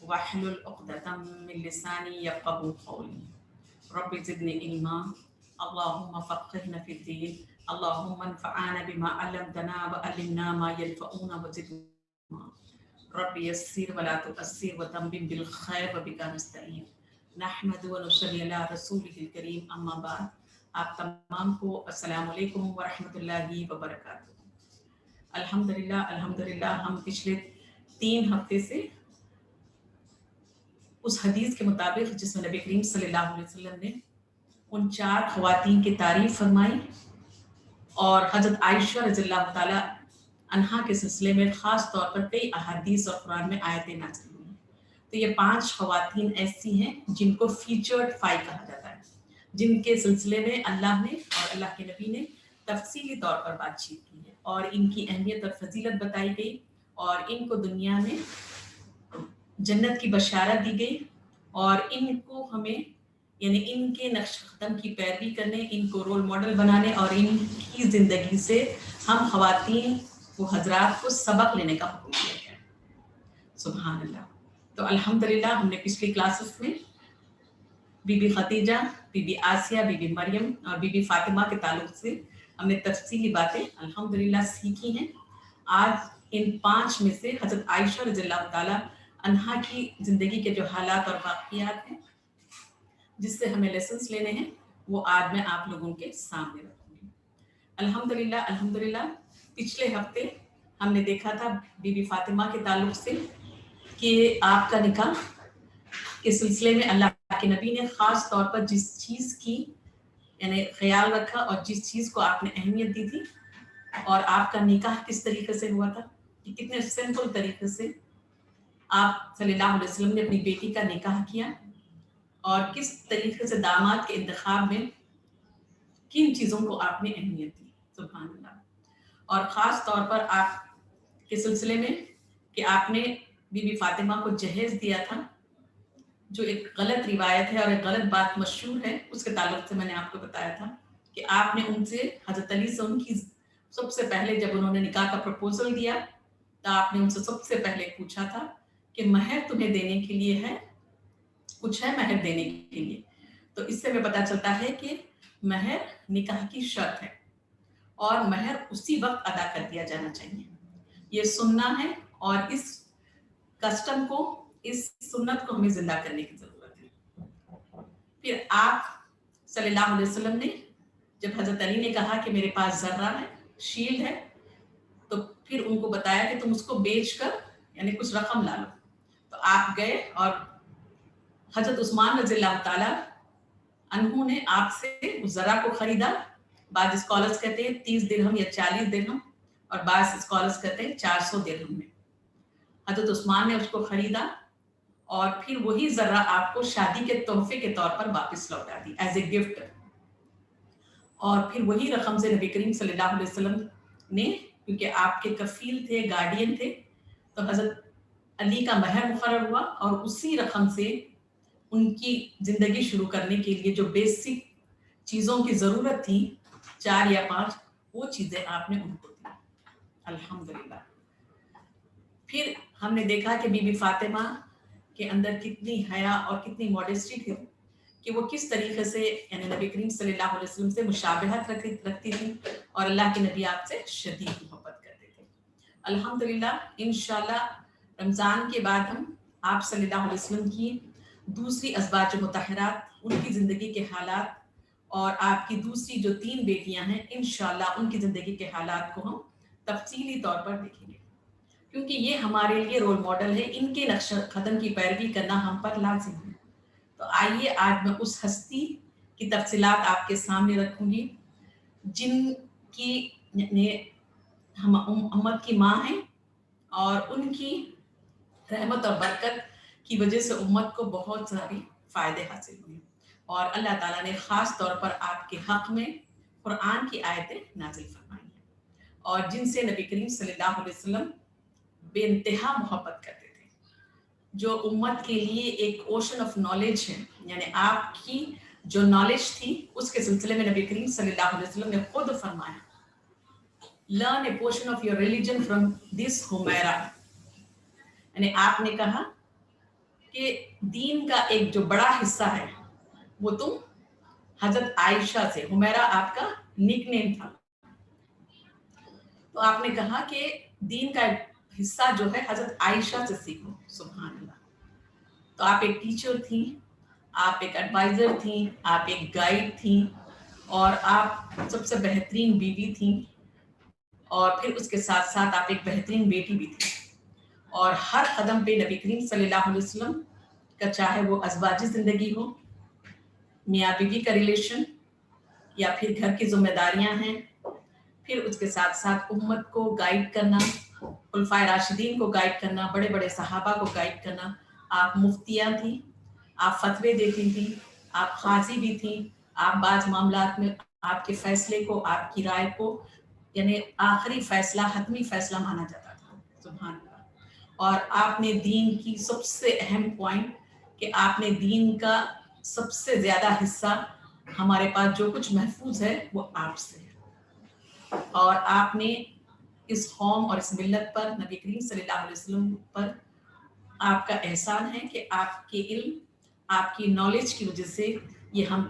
वाहलुल उक़दतम मिन लिसानी यफ़क़हू क़ौली रब्बि ज़िदनी इल्मा अल्लाहुम्मा फ़क़्हिना फ़िद्दीन अल्लाहुम्मा अंफ़अना बिमा अल्लमतना व अल्लिमना मा यनफ़अुना व ज़िदना इल्मा रब्बि यस्सिर व ला तुअस्सिर व तम्मिम बिल खैर व बिका नस्तईन नहमदु व नुसल्ली अला रसूलिहिल करीम अम्मा बाद। आप तमाम को अस्सलाम वालेकुम व रहमतुल्लाहि व बरकातुहू। अल्हम्दुलिल्लाह अल्हम्दुलिल्लाह हम पिछले 3 हफ्ते से उस हदीस के मुताबिक जिसमें नबी करीम सल्लल्लाहु अलैहि वसल्लम ने उन 4 ख़वातीन की तारीफ फरमाई और हज़रत आयशा रज़ियल्लाहु ताला अन्हा के सिलसिले में ख़ास तौर पर कई अहादीस और कुरान में आयतें नाज़िल हुई। तो ये 5 ख़वातीन ऐसी हैं जिनको फीचर्ड 5 कहा जाता है, जिनके सिलसिले में अल्लाह ने और अल्लाह के नबी ने तफसीली तौर पर बातचीत की है और इनकी अहमियत और फजीलत बताई गई और इनको दुनिया में जन्नत की बशारत दी गई और इनको हमें यानी इनके नक्श क़दम की पैरवी करने, इनको रोल मॉडल बनाने और इनकी ज़िंदगी से हम ख़वातीन व हज़रात को सबक लेने का हुक्म दिया गया है। सुभान अल्लाह। तो अल्हम्दुलिल्लाह हमने पिछली क्लासेस में बीबी खदीजा, बीबी आसिया, बीबी मरियम और बीबी फातिमा के ताल्लुक से हमने तफसीली बातें अल्हम्दुलिल्लाह सीखी हैं। आज इन 5 में से हज़रत आयशा रज़ियल्लाहु ताला अन्हा की ज़िंदगी के जो हालात और वाक़ियात हैं जिससे हमें लेसन्स लेने हैं, वो आज मैं आप लोगों के सामने रखूंगी। अल्हम्दुलिल्लाह अल्हम्दुलिल्लाह पिछले हफ्ते हमने देखा था बीबी फातिमा के ताल्लुक से कि आपका निकाह के सिलसिले में अल्लाह के नबी ने ख़ास तौर पर जिस चीज़ की यानी ख्याल रखा और जिस चीज़ को आपने अहमियत दी थी और आपका निकाह किस तरीके से हुआ था कि कितने सिंपल तरीके से आप सल्लल्लाहु अलैहि वसल्लम ने अपनी बेटी का निकाह किया और किस तरीके से दामाद के इंतखाब में किन चीज़ों को आपने अहमियत दी। सुभान अल्लाह। और ख़ास तौर पर आप के सिलसिले में कि आपने बीबी फातिमा को जहेज दिया था, जो एक गलत रिवायत है और एक गलत बात मशहूर है, उसके ताल्लुक से मैंने आपको बताया था कि आपने उनसे हज़रत अली से उनकी सबसे पहले जब उन्होंने निकाह का प्रपोजल दिया तो आपने उनसे सबसे पहले पूछा था कि महर तुम्हें देने के लिए है, कुछ है महर देने के लिए। तो इससे हमें पता चलता है कि महर निकाह की शर्त है और महर उसी वक्त अदा कर दिया जाना चाहिए। ये सुन्ना है और इस कस्टम को, इस सुन्नत को हमें जिंदा करने की जरूरत है। फिर आप सल्लल्लाहु अलैहि वसल्लम ने जब हजरत अली ने कहा कि मेरे पास जर्रा है, शील्ड है, तो फिर उनको बताया कि तुम उसको बेचकर यानी कुछ रकम ला लो। तो आप गए और हजरत उस्मान रज़ियल्लाहु ताला अन्हु ने आपसे उस जरा को खरीदा। बाद स्कॉलर्स कहते हैं 30 दिरहम या 40 दिरहम और बाद स्कॉलर्स कहते हैं 400 दिरहम में हजरत उस्मान ने उसको खरीदा और फिर वही जरा आपको शादी के तोहफे के तौर पर वापस लौटा दी एज ए गिफ्ट। और फिर वही रकम से नबी करीम सल्लल्लाहु अलैहि वसल्लम ने, क्योंकि आपके कफील थे, गार्डियन थे, तो हजरत अली का महर मुकर्रर हुआ और उसी रकम से उनकी ज़िंदगी शुरू करने के लिए जो बेसिक चीज़ों की ज़रूरत थी 4 या 5, वो चीज़ें आपने उनको दी। अल्हम्दुलिल्लाह। फिर हमने देखा कि बीबी फातिमा के अंदर कितनी हया और कितनी मॉडेस्टी थी कि वो किस तरीके से यानी नबी करीम सल्लल्लाहु अलैहि वसल्लम से मुशाबहत रखती थी और अल्लाह के नबी आपसे शदीद मोहब्बत करते थे। अल्हम्दुलिल्लाह इंशाल्लाह रमज़ान के बाद हम आप सल्लल्लाहु अलैहि वसल्लम की दूसरी अज़वाज मुतहरात, उनकी ज़िंदगी के हालात और आपकी दूसरी जो 3 बेटियां हैं, इंशाल्लाह उनकी ज़िंदगी के हालात को हम तफसीली तौर पर देखेंगे, क्योंकि ये हमारे लिए रोल मॉडल है। इनके नक्श कदम की पैरवी करना हम पर लाजिम है। तो आइए आज मैं उस हस्ती की तफसीलात आपके सामने रखूंगी जिनकी ने हम उम्मत की माँ हैं और उनकी रहमत और बरकत की वजह से उम्मत को बहुत सारी फ़ायदे हासिल हुए और अल्लाह ताला ने ख़ास तौर पर आपके हक़ में कुरान की आयतें नाज़िल फरमाई हैं और जिनसे नबी करीम सल्लल्लाहु अलैहि वसल्लम बेइंतहा मोहब्बत करते थे, जो उम्मत के लिए एक ओशन ऑफ नॉलेज है। यानी आपकी जो नॉलेज थी उसके सिलसिले में नबी करीम सल्लल्लाहु अलैहि वसल्लम ने खुद फरमाया, learn A portion of your religion from this Humaira. यानी आपने कहा کہ دین کا ایک جو بڑا حصہ ہے وہ تم حضرت عائشہ سے، حمیرہ آپ کا نک نیم تھا، تو آپ نے کہا کہ دین کا حصہ جو ہے حضرت عائشہ سے سیکھو. سبحان اللہ. تو آپ ایک ٹیچر تھیں، آپ ایک ایڈوائزر تھیں، آپ ایک گائیڈ تھیں، اور آپ سب سے بہترین بیوی تھیں، اور پھر اس کے ساتھ ساتھ آپ ایک بہترین بیٹی بھی تھیں. اور ہر قدم پہ نبی کریم صلی اللہ علیہ وسلم کا، چاہے وہ ازواجی زندگی ہو، میاں بیوی کا ریلیشن، یا پھر گھر کی ذمہ داریاں ہیں، پھر اس کے ساتھ ساتھ امت کو گائیڈ کرنا، خلفائے راشدین کو گائیڈ کرنا، بڑے بڑے صحابہ کو گائیڈ کرنا. آپ مفتیاں تھیں، آپ فتوے دیتی تھیں، آپ قاضی بھی تھیں. آپ بعض معاملات میں آپ کے فیصلے کو، آپ کی رائے کو، یعنی آخری فیصلہ، حتمی فیصلہ مانا جاتا تھا. سبحان اللہ. اور آپ نے دین کی سب سے اہم پوائنٹ کہ آپ نے دین کا سب سے زیادہ حصہ، ہمارے پاس جو کچھ محفوظ ہے وہ آپ سے ہے. اور آپ نے اس قوم اور اس ملت پر، نبی کریم صلی اللہ علیہ وسلم پر آپ کا احسان ہے کہ آپ کے علم، آپ کی نالج کی وجہ سے یہ ہم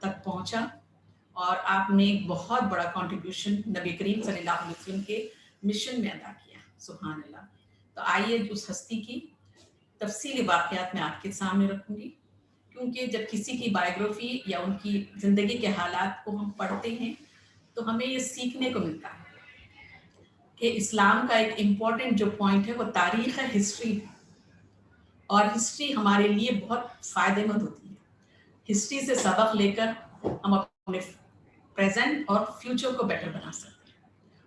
تک پہنچا، اور آپ نے ایک بہت بڑا کنٹریبیوشن نبی کریم صلی اللہ علیہ وسلم کے مشن میں ادا کیا. سبحان اللہ. تو آئیے اس ہستی کی تفصیلی واقعات میں آپ کے سامنے رکھوں گی، کیونکہ جب کسی کی بایوگرافی یا ان کی زندگی کے حالات کو ہم پڑھتے ہیں تو ہمیں یہ سیکھنے کو ملتا ہے کہ اسلام کا ایک امپورٹنٹ جو پوائنٹ ہے وہ تاریخ ہے، ہسٹری. اور ہسٹری ہمارے لیے بہت فائدے مند ہوتی ہے. ہسٹری سے سبق لے کر ہم اپنے پریزنٹ اور فیوچر کو بیٹر بنا سکتے ہیں.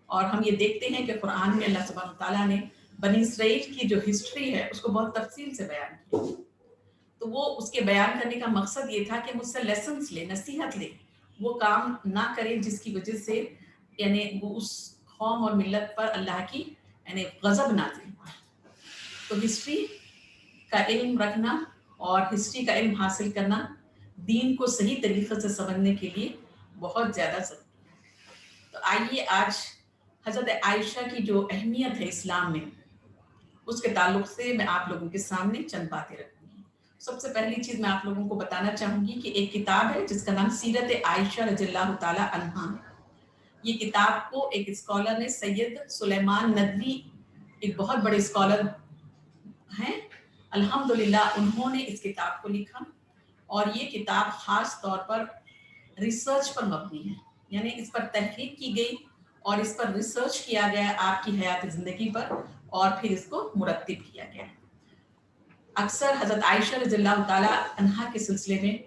اور ہم یہ دیکھتے ہیں کہ قرآن میں اللہ سبحانہ تعالیٰ نے بنی اسرائیل کی جو ہسٹری ہے اس کو بہت تفصیل سے بیان کیا. تو وہ اس کے بیان کرنے کا مقصد یہ تھا کہ مجھ سے لیسنس لے، نصیحت لے، وہ کام نہ کرے جس کی وجہ سے یعنی وہ اس قوم اور ملت پر اللہ کی یعنی غضب نازل ہوا. تو ہسٹری کا علم رکھنا اور ہسٹری کا علم حاصل کرنا دین کو صحیح طریقے سے سمجھنے کے لیے بہت زیادہ ضروری ہے. تو آئیے آج حضرت عائشہ کی جو اہمیت ہے اسلام میں، اس کے تعلق سے میں آپ لوگوں کے سامنے چند باتیں رکھوں گی. سب سے پہلی چیز میں آپ لوگوں کو بتانا چاہوں گی کہ ایک کتاب ہے جس کا نام سیرت عائشہ رضی اللہ تعالی عنہا. یہ کتاب کو ایک اسکالر نے، سید سلیمان ندوی، ایک بہت بڑے اسکالر ہیں الحمدللہ، انہوں نے اس کتاب کو لکھا. اور یہ کتاب خاص طور پر ریسرچ پر مبنی ہے، یعنی اس پر تحقیق کی گئی اور اس پر ریسرچ کیا گیا آپ کی حیات زندگی پر، اور پھر اس کو مرتب کیا گیا. اکثر حضرت عائشہ رضی اللہ تعالی عنہا کے سلسلے میں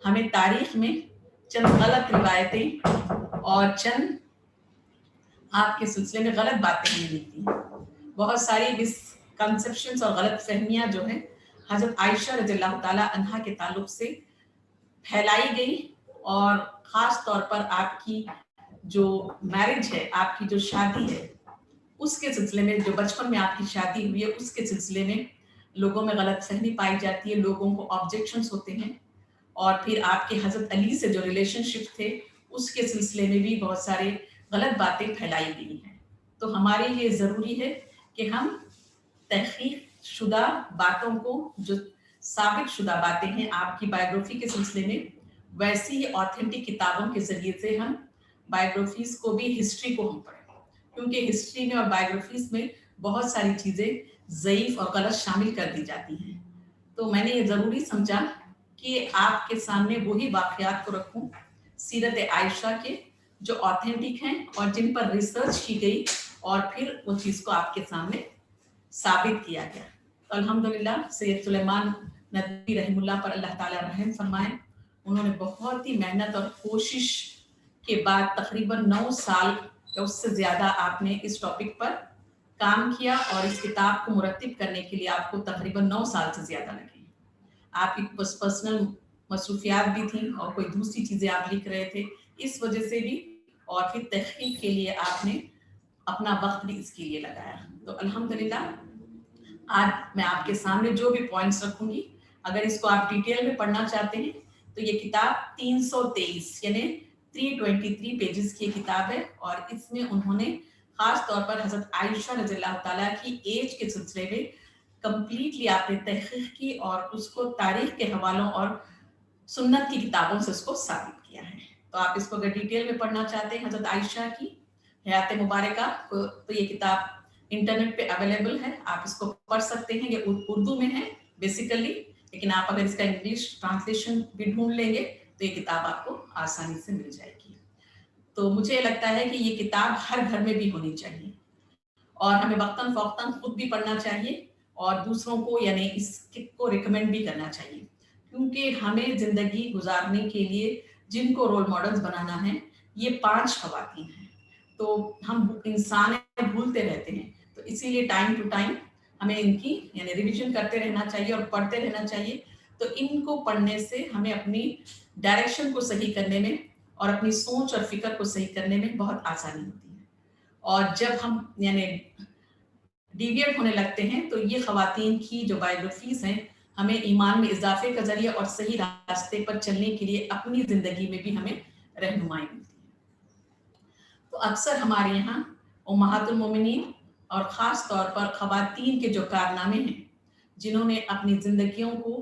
ہمیں تاریخ میں چند غلط روایتیں اور چند آپ کے سلسلے میں غلط باتیں ہمیں ملتی ہیں. بہت ساری مسکنسیپشنز اور غلط فہمیاں جو ہیں حضرت عائشہ رضی اللہ تعالی عنہا کے تعلق سے پھیلائی گئی، اور خاص طور پر آپ کی جو میرج ہے، آپ کی جو شادی ہے، اس کے سلسلے میں، جو بچپن میں آپ کی شادی ہوئی ہے اس کے سلسلے میں لوگوں میں غلط فہمی پائی جاتی ہے، لوگوں کو آبجیکشنز ہوتے ہیں. اور پھر آپ کے حضرت علی سے جو ریلیشن شپ تھے اس کے سلسلے میں بھی بہت سارے غلط باتیں پھیلائی گئی ہیں. تو ہمارے لیے ضروری ہے کہ ہم تحقیق شدہ باتوں کو، جو ثابت شدہ باتیں ہیں آپ کی بایوگرافی کے سلسلے میں، ویسی ہی آتھینٹک کتابوں کے ذریعے سے ہم بایوگرافیز کو بھی، ہسٹری کو ہم پڑھیں، کیونکہ ہسٹری میں اور بایوگرافیز میں بہت ساری چیزیں ضعیف اور غلط شامل کر دی جاتی ہیں. تو میں نے یہ ضروری سمجھا کہ آپ کے سامنے وہی واقعات کو رکھوں سیرت عائشہ کے جو آتھینٹک ہیں اور جن پر ریسرچ کی گئی، اور پھر وہ چیز کو آپ کے سامنے ثابت کیا گیا. تو الحمدللہ سید سلیمان ندوی رحم اللہ پر اللہ تعالیٰ رحم فرمائے، انہوں نے بہت ہی محنت اور کوشش کے بعد تقریباً 9 سال یا اس سے زیادہ آپ نے اس ٹاپک پر کام کیا، اور اس کتاب کو مرتب کرنے کے لیے آپ کو تقریباً 9 سال سے زیادہ لگے. آپ کی پرسنل مصروفیات بھی تھیں اور کوئی دوسری چیزیں آپ لکھ رہے تھے، اس وجہ سے بھی، اور پھر تحقیق کے لیے آپ نے اپنا وقت بھی اس کے لیے لگایا. تو الحمدللہ آج میں آپ کے سامنے جو بھی پوائنٹس رکھوں گی، اگر اس کو آپ ڈیٹیل میں پڑھنا چاہتے ہیں تو یہ کتاب 323 یعنی 323 پیجز کی کتاب ہے، اور اس میں انہوں نے خاص طور پر حضرت عائشہ رضی اللہ تعالیٰ کی ایج کے سلسلے میں कम्प्लीटली आपने तहकीक की और उसको तारीख के हवालों और सुन्नत की किताबों से उसको साबित किया है। तो आप इसको अगर डिटेल में पढ़ना चाहते हैं हज़रत आयशा की हयात मुबारका तो ये किताब इंटरनेट पे अवेलेबल है, आप इसको पढ़ सकते हैं। ये उर्दू में है बेसिकली, लेकिन आप अगर इसका इंग्लिश ट्रांसलेशन भी ढूंढ लेंगे तो ये किताब आपको आसानी से मिल जाएगी। तो मुझे लगता है कि ये किताब हर घर में भी होनी चाहिए और हमें वक्तन फ़ौक्तन खुद भी पढ़ना चाहिए और दूसरों को यानी इसको रिकमेंड भी करना चाहिए, क्योंकि हमें ज़िंदगी गुजारने के लिए जिनको रोल मॉडल्स बनाना है ये 5 ख़वातीन हैं। तो हम इंसान भूलते रहते हैं, तो इसीलिए टाइम टू टाइम हमें इनकी यानी रिवीजन करते रहना चाहिए और पढ़ते रहना चाहिए। तो इनको पढ़ने से हमें अपनी डायरेक्शन को सही करने में और अपनी सोच और फिक्र को सही करने में बहुत आसानी होती है। और जब हम यानी डिविएट होने लगते हैं तो ये ख़वातीन की जो बायोग्राफीज़ हैं हमें ईमान में इजाफे का जरिया और सही रास्ते पर चलने के लिए अपनी ज़िंदगी में भी हमें रहनुमाई मिलती है। तो अक्सर हमारे यहाँ उम्महातुल मोमिनीन और ख़ास तौर पर ख़वातीन के जो कारनामे हैं जिन्होंने अपनी ज़िंदगियों को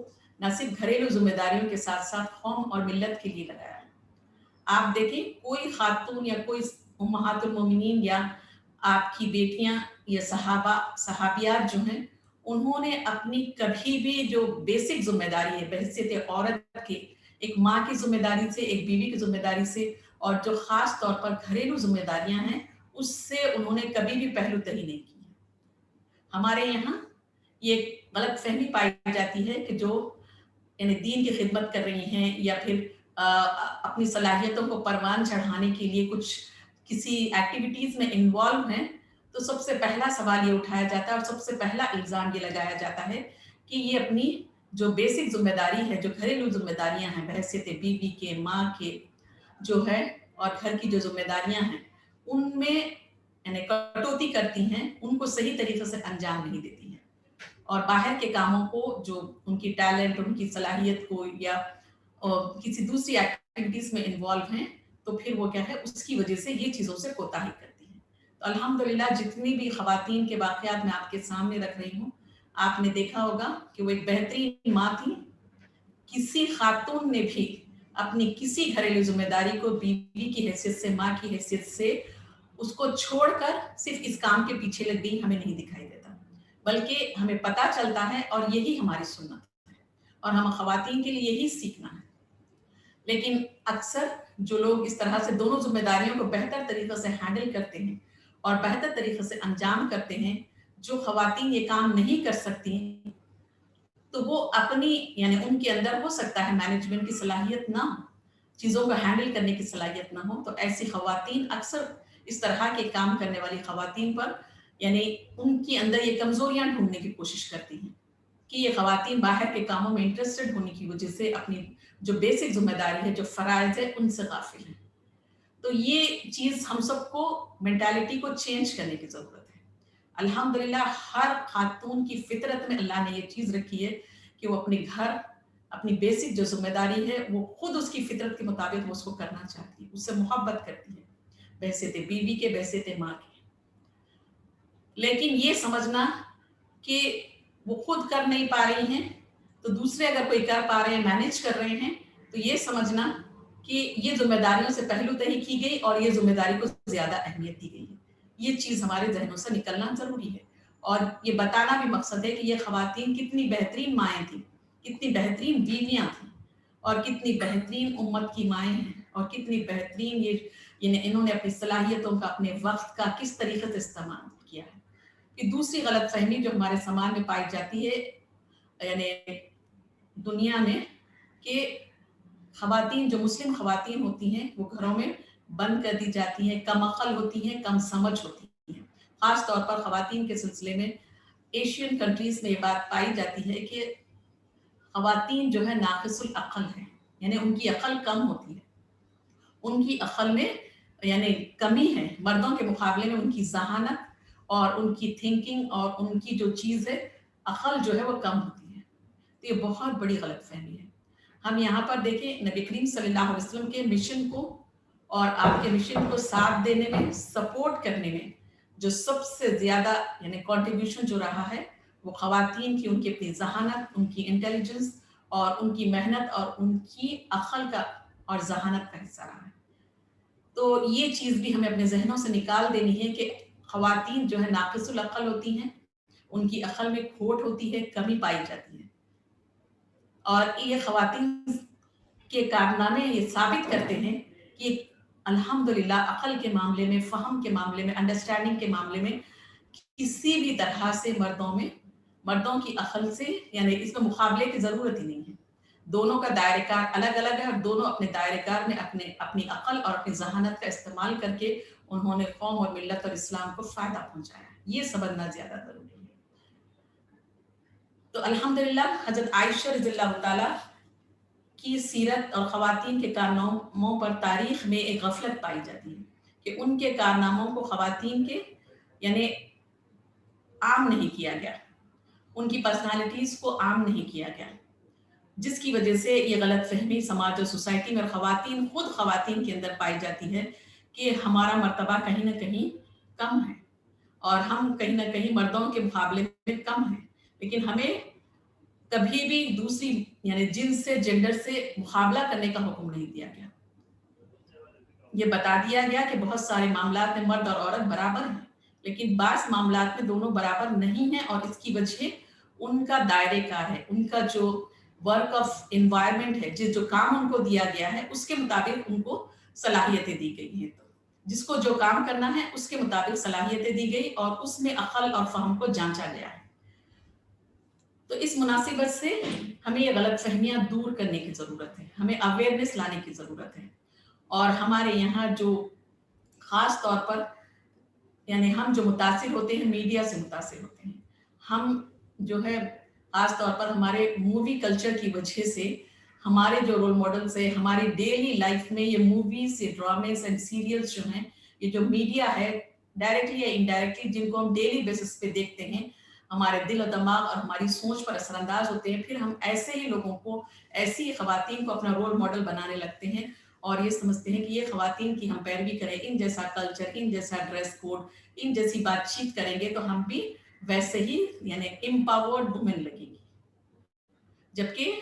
न सिर्फ घरेलू जिम्मेदारियों के साथ साथ कौम और मिल्लत के लिए लगाया है। आप देखें कोई खातून या कोई उम्महातुल मोमिनीन या आपकी बेटियां या सहाबियात जो हैं उन्होंने अपनी कभी भी जो बेसिक जिम्मेदारी है बहैसियत औरत के, एक माँ की जिम्मेदारी से, एक बीवी की जिम्मेदारी से और जो ख़ास तौर पर घरेलू जिम्मेदारियां हैं उससे उन्होंने कभी भी पहलूतही नहीं की। हमारे यहाँ ये गलत फहमी पाई जाती है कि जो यानी दीन की खिदमत कर रही हैं या फिर अपनी सलाहियतों को परवान चढ़ाने के लिए कुछ किसी एक्टिविटीज़ में इन्वॉल्व हैं, तो सबसे पहला सवाल ये उठाया जाता है और सबसे पहला इल्ज़ाम ये लगाया जाता है कि ये अपनी जो बेसिक ज़िम्मेदारी है, जो घरेलू ज़िम्मेदारियाँ हैं बहैसियत बीवी के, माँ के जो है और घर की जो ज़िम्मेदारियाँ हैं, उनमें यानी कटौती करती हैं, उनको सही तरीके से अंजाम नहीं देती हैं और बाहर के कामों को जो उनकी टैलेंट, उनकी सलाहियत को या किसी दूसरी एक्टिविटीज़ में इन्वॉल्व हैं तो फिर वो क्या है उसकी वजह से ये चीज़ों से कोताही करती हैं। तो अल्हम्दुलिल्लाह जितनी भी ख़वातीन के वाक़यात मैं आपके सामने रख रही हूँ, आपने देखा होगा कि वो एक बेहतरीन माँ थी। किसी खातून ने भी अपनी किसी घरेलू ज़िम्मेदारी को बीवी की हैसियत से, माँ की हैसियत से उसको छोड़कर सिर्फ इस काम के पीछे लग गई हमें नहीं दिखाई देता, बल्कि हमें पता चलता है और यही हमारी सुन्नत है और हम ख़वातीन के लिए यही सीखना है। लेकिन अक्सर जो लोग इस तरह से दोनों जिम्मेदारियों को बेहतर तरीके से हैंडल करते हैं और बेहतर तरीके से अंजाम करते हैं, जो ख़वातीन ये काम नहीं कर सकती तो वो अपनी यानी उनके अंदर हो सकता है मैनेजमेंट की सलाहियत ना हो, चीज़ों को हैंडल करने की सलाहियत ना हो, तो ऐसी ख़वातीन अक्सर इस तरह के काम करने वाली ख़वातीन पर यानी उनके अंदर ये कमज़ोरियाँ ढूंढने की कोशिश करती हैं कि ये ख़वातीन बाहर के कामों में इंटरेस्टेड होने की वजह से अपनी जो बेसिक जिम्मेदारी है, जो फ़राइज़ है, उनसे गाफिल हैं। तो ये चीज़ हम सबको मेंटालिटी को चेंज करने की ज़रूरत है। अल्हम्दुलिल्लाह हर खातून की फितरत में अल्लाह ने ये चीज़ रखी है कि वो अपने घर, अपनी बेसिक जो जिम्मेदारी है वो खुद उसकी फितरत के मुताबिक वो उसको करना चाहती है, उससे मोहब्बत करती है, बहैसियत बीवी के, बहैसियत माँ के। लेकिन ये समझना कि वो खुद कर नहीं पा रही हैं तो दूसरे अगर कोई कर पा रहे हैं, मैनेज कर रहे हैं, तो ये समझना कि ये जिम्मेदारियों से पहलूतही की गई और ये जिम्मेदारी को ज़्यादा अहमियत दी गई है। ये चीज़ हमारे ज़हनों से निकलना ज़रूरी है और ये बताना भी मकसद है कि ये ख़वातीन कितनी बेहतरीन माएँ थीं, कितनी बेहतरीन बीवियाँ थीं और कितनी बेहतरीन उम्मत की माएँ हैं और कितनी बेहतरीन ये इन्होंने अपनी सलाहियतों का, अपने वक़्त का किस तरीके से इस्तेमाल किया है। कि दूसरी गलतफहमी जो हमारे समाज में पाई जाती है यानी दुनिया में कि ख़वातीन जो मुस्लिम ख़वातीन होती हैं वो घरों में बंद कर दी जाती हैं, कम अक़ल होती हैं, कम समझ होती हैं। ख़ास तौर पर ख़वातीन के सिलसिले में एशियन कंट्रीज़ में ये बात पाई जाती है कि ख़वातीन जो है नाक़िसुल अक़ल हैं, यानी उनकी अक़ल कम होती है, उनकी अक़ल में यानी कमी है, मर्दों के मुकाबले में उनकी ज़हानत और उनकी थिंकिंग और उनकी जो चीज़ है अक़ल जो है वो कम होती है। तो ये बहुत बड़ी गलतफहमी है। हम यहाँ पर देखें नबी करीम सल्लल्लाहु अलैहि वसल्लम के मिशन को और आपके मिशन को साथ देने में, सपोर्ट करने में जो सबसे ज़्यादा यानी कंट्रीब्यूशन जो रहा है वो ख़वातीन की उनकी अपनी ज़हानत, उनकी इंटेलिजेंस और उनकी मेहनत और उनकी अक़ल का और ज़हानत का हिस्सा रहा है। तो ये चीज़ भी हमें अपने ज़हनों से निकाल देनी है कि ख़वातीन जो है नाक़िसुल अक़ल होती हैं, उनकी अक़ल में खोट होती है, कमी पाई जाती है। और ये ख़वातीन के कारनामे ये साबित करते हैं कि अल्हम्दुलिल्लाह अक़ल के मामले में, फ़हम के मामले में, अंडरस्टैंडिंग के मामले में किसी भी तरह से मर्दों की अक़ल से यानी इसमें मुकाबले की ज़रूरत ही नहीं है। दोनों का दायरेकार अलग-अलग है और दोनों अपने दायरेकार में अपनी अक़ल और अपनी ज़हानत का इस्तेमाल करके उन्होंने कौम और मिल्लत और इस्लाम को फ़ायदा पहुँचाया है। ये समझना ज़्यादा ज़रूरी है। तो अल्हम्दुलिल्लाह हज़रत आयशा रज़ियल्लाहु ताला की सीरत और ख़वातीन के कारनामों पर तारीख़ में एक गफ़लत पाई जाती है कि उनके कारनामों को ख़वातीन के यानी आम नहीं किया गया, उनकी पर्सनैलिटीज़ को आम नहीं किया गया, जिसकी वजह से ये गलतफ़हमी समाज और सोसाइटी में और ख़वातीन के अंदर पाई जाती है कि हमारा मर्तबा कहीं न कहीं कम है और हम कहीं न कहीं मर्दों के मुकाबले में कम हैं। लेकिन हमें कभी भी दूसरी यानी जिन्स से, जेंडर से मुकाबला करने का हुक्म नहीं दिया गया। ये बता दिया गया कि बहुत सारे मामलात में मर्द और औरत बराबर हैं, लेकिन बाज़ मामलात में दोनों बराबर नहीं हैं और इसकी वजह उनका दायरे-कार है, उनका जो वर्क ऑफ एनवायरनमेंट है, जो काम उनको दिया गया है, उसके मुताबिक उनको सलाहियतें दी गई हैं। तो जिसको जो काम करना है, उसके मुताबिक सलाहियतें दी गई और उसमें अक़ल और फ़हम को जाँचा गया है। तो इस मुनासिबत से हमें ये गलतफ़हमियाँ दूर करने की ज़रूरत है, हमें अवेयरनेस लाने की ज़रूरत है। और हमारे यहाँ जो ख़ास तौर पर यानी हम जो मुतासिर होते हैं, मीडिया से मुतासिर होते हैं। हम जो है ख़ास तौर पर हमारे मूवी कल्चर की वजह से हमारे जो रोल मॉडल्स हैं, हमारी डेली लाइफ में ये मूवीज़, ये ड्रामेज़ एंड सीरियल्स जो हैं, ये जो मीडिया है, डायरेक्टली या इनडायरेक्टली जिनको हम डेली बेसिस पे देखते हैं, हमारे दिल और दिमाग और हमारी सोच पर असरअंदाज होते हैं। फिर हम ऐसे ही लोगों को, ऐसी ही ख़वातीन को अपना रोल मॉडल बनाने लगते हैं और ये समझते हैं कि ये ख़वातीन की हम पैरवी करें, इन जैसा कल्चर, इन जैसा ड्रेस कोड, इन जैसी बातचीत करेंगे तो हम भी वैसे ही यानी एम्पावर्ड वुमेन लगेंगी। जबकि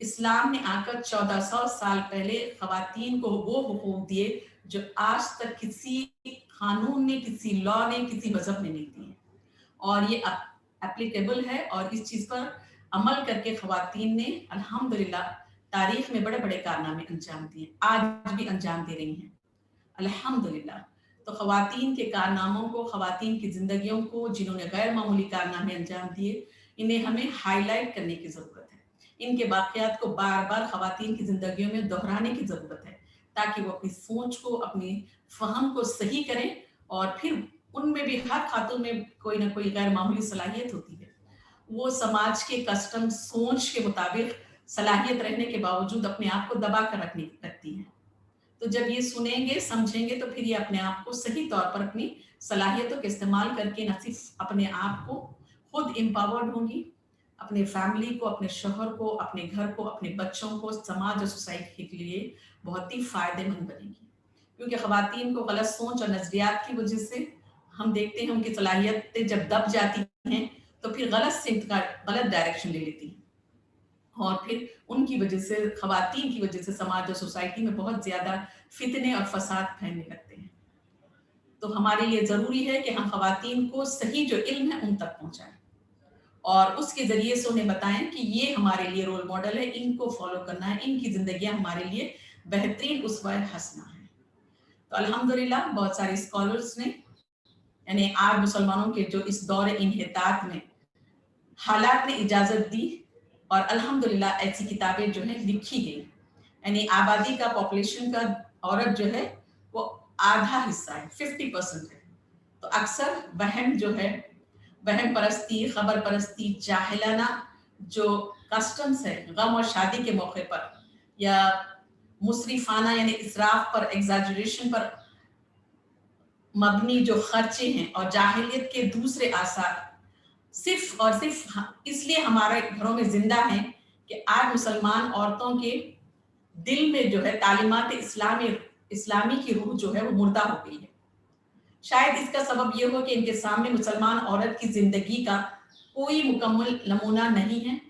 इस्लाम ने आकर 1400 साल पहले ख़वातीन को वो हुकूक दिए जो आज तक किसी कानून ने, किसी लॉ ने, किसी मज़हब ने नहीं दिए और ये एप्लीकेबल है और इस चीज़ पर अमल करके ख़वातीन ने अल्हम्दुलिल्लाह तारीख़ में बड़े-बड़े कारनामे अंजाम दिए, आज भी अंजाम दे रही हैं अल्हम्दुलिल्लाह। तो ख़वातीन के कारनामों को, ख़वातीन की ज़िंदगियों को, जिन्होंने गैर मामूली कारनामे अंजाम दिए, इन्हें हमें हाईलाइट करने की ज़रूरत है। इनके वाक़यात को बार-बार ख़वातीन की ज़िंदगियों में दोहराने की ज़रूरत है, ताकि वो अपनी सोच को, अपनी फ़हम को सही करें और फिर उनमें भी हर खातून में कोई न कोई गैर मामूली सलाहियत होती है। वो समाज के कस्टम सोच के मुताबिक सलाहियत रहने के बावजूद अपने आप को दबा कर रखती हैं। तो जब ये सुनेंगे, समझेंगे तो फिर ये अपने आप को सही तौर पर अपनी सलाहियतों के इस्तेमाल करके न सिर्फ अपने आप को खुद एम्पावर्ड होंगी, अपने फैमिली को, अपने शौहर को, अपने घर को, अपने बच्चों को, समाज और सोसाइटी के लिए बहुत ही फ़ायदेमंद बनेंगी। क्योंकि ख़वातीन को गलत सोच और नज़रियात की वजह से हम देखते हैं उनकी सलाहियतें जब दब जाती हैं, तो फिर गलत सिमत का गलत डायरेक्शन ले लेती हैं। और फिर उनकी वजह से, ख़वातीन की वजह से समाज और सोसाइटी में बहुत ज़्यादा फितने और फ़साद फैलने लगते हैं। तो हमारे लिए ज़रूरी है कि हम ख़वातीन को सही जो इल्म है उन तक पहुँचाएँ और उसके ज़रिए से उन्हें बताएँ कि ये हमारे लिए रोल मॉडल है, इनको फ़ॉलो करना है, इनकी ज़िंदगियाँ हमारे लिए बेहतरीन उसवा हसना है। तो अल्हम्दुलिल्लाह बहुत सारे स्कॉलर्स ने यानी आज मुसलमानों के जो इस दौर इन्हितात में हालात ने इजाज़त दी और अल्हम्दुलिल्लाह ऐसी किताबें जो हैं लिखी गई। यानी आबादी का, पॉपुलेशन का औरत जो है वो आधा हिस्सा है, 50% है। तो अक्सर वहम जो है, वहम परस्ती, खबर परस्ती, जाहिलाना जो कस्टम्स है गम और शादी के मौके पर या मुसरिफाना यानी इसराफ पर, एग्जैजरेशन पर मबनी जो खर्चे हैं और जाहिलियत के दूसरे आसार सिर्फ और सिर्फ इसलिए हमारे घरों में जिंदा हैं कि आज मुसलमान औरतों के दिल में जो है तालीमात इस्लामी की रूह जो है वो मुर्दा हो गई है। शायद इसका सबब ये हो कि इनके सामने मुसलमान औरत की जिंदगी का कोई मुकम्मल नमूना नहीं है।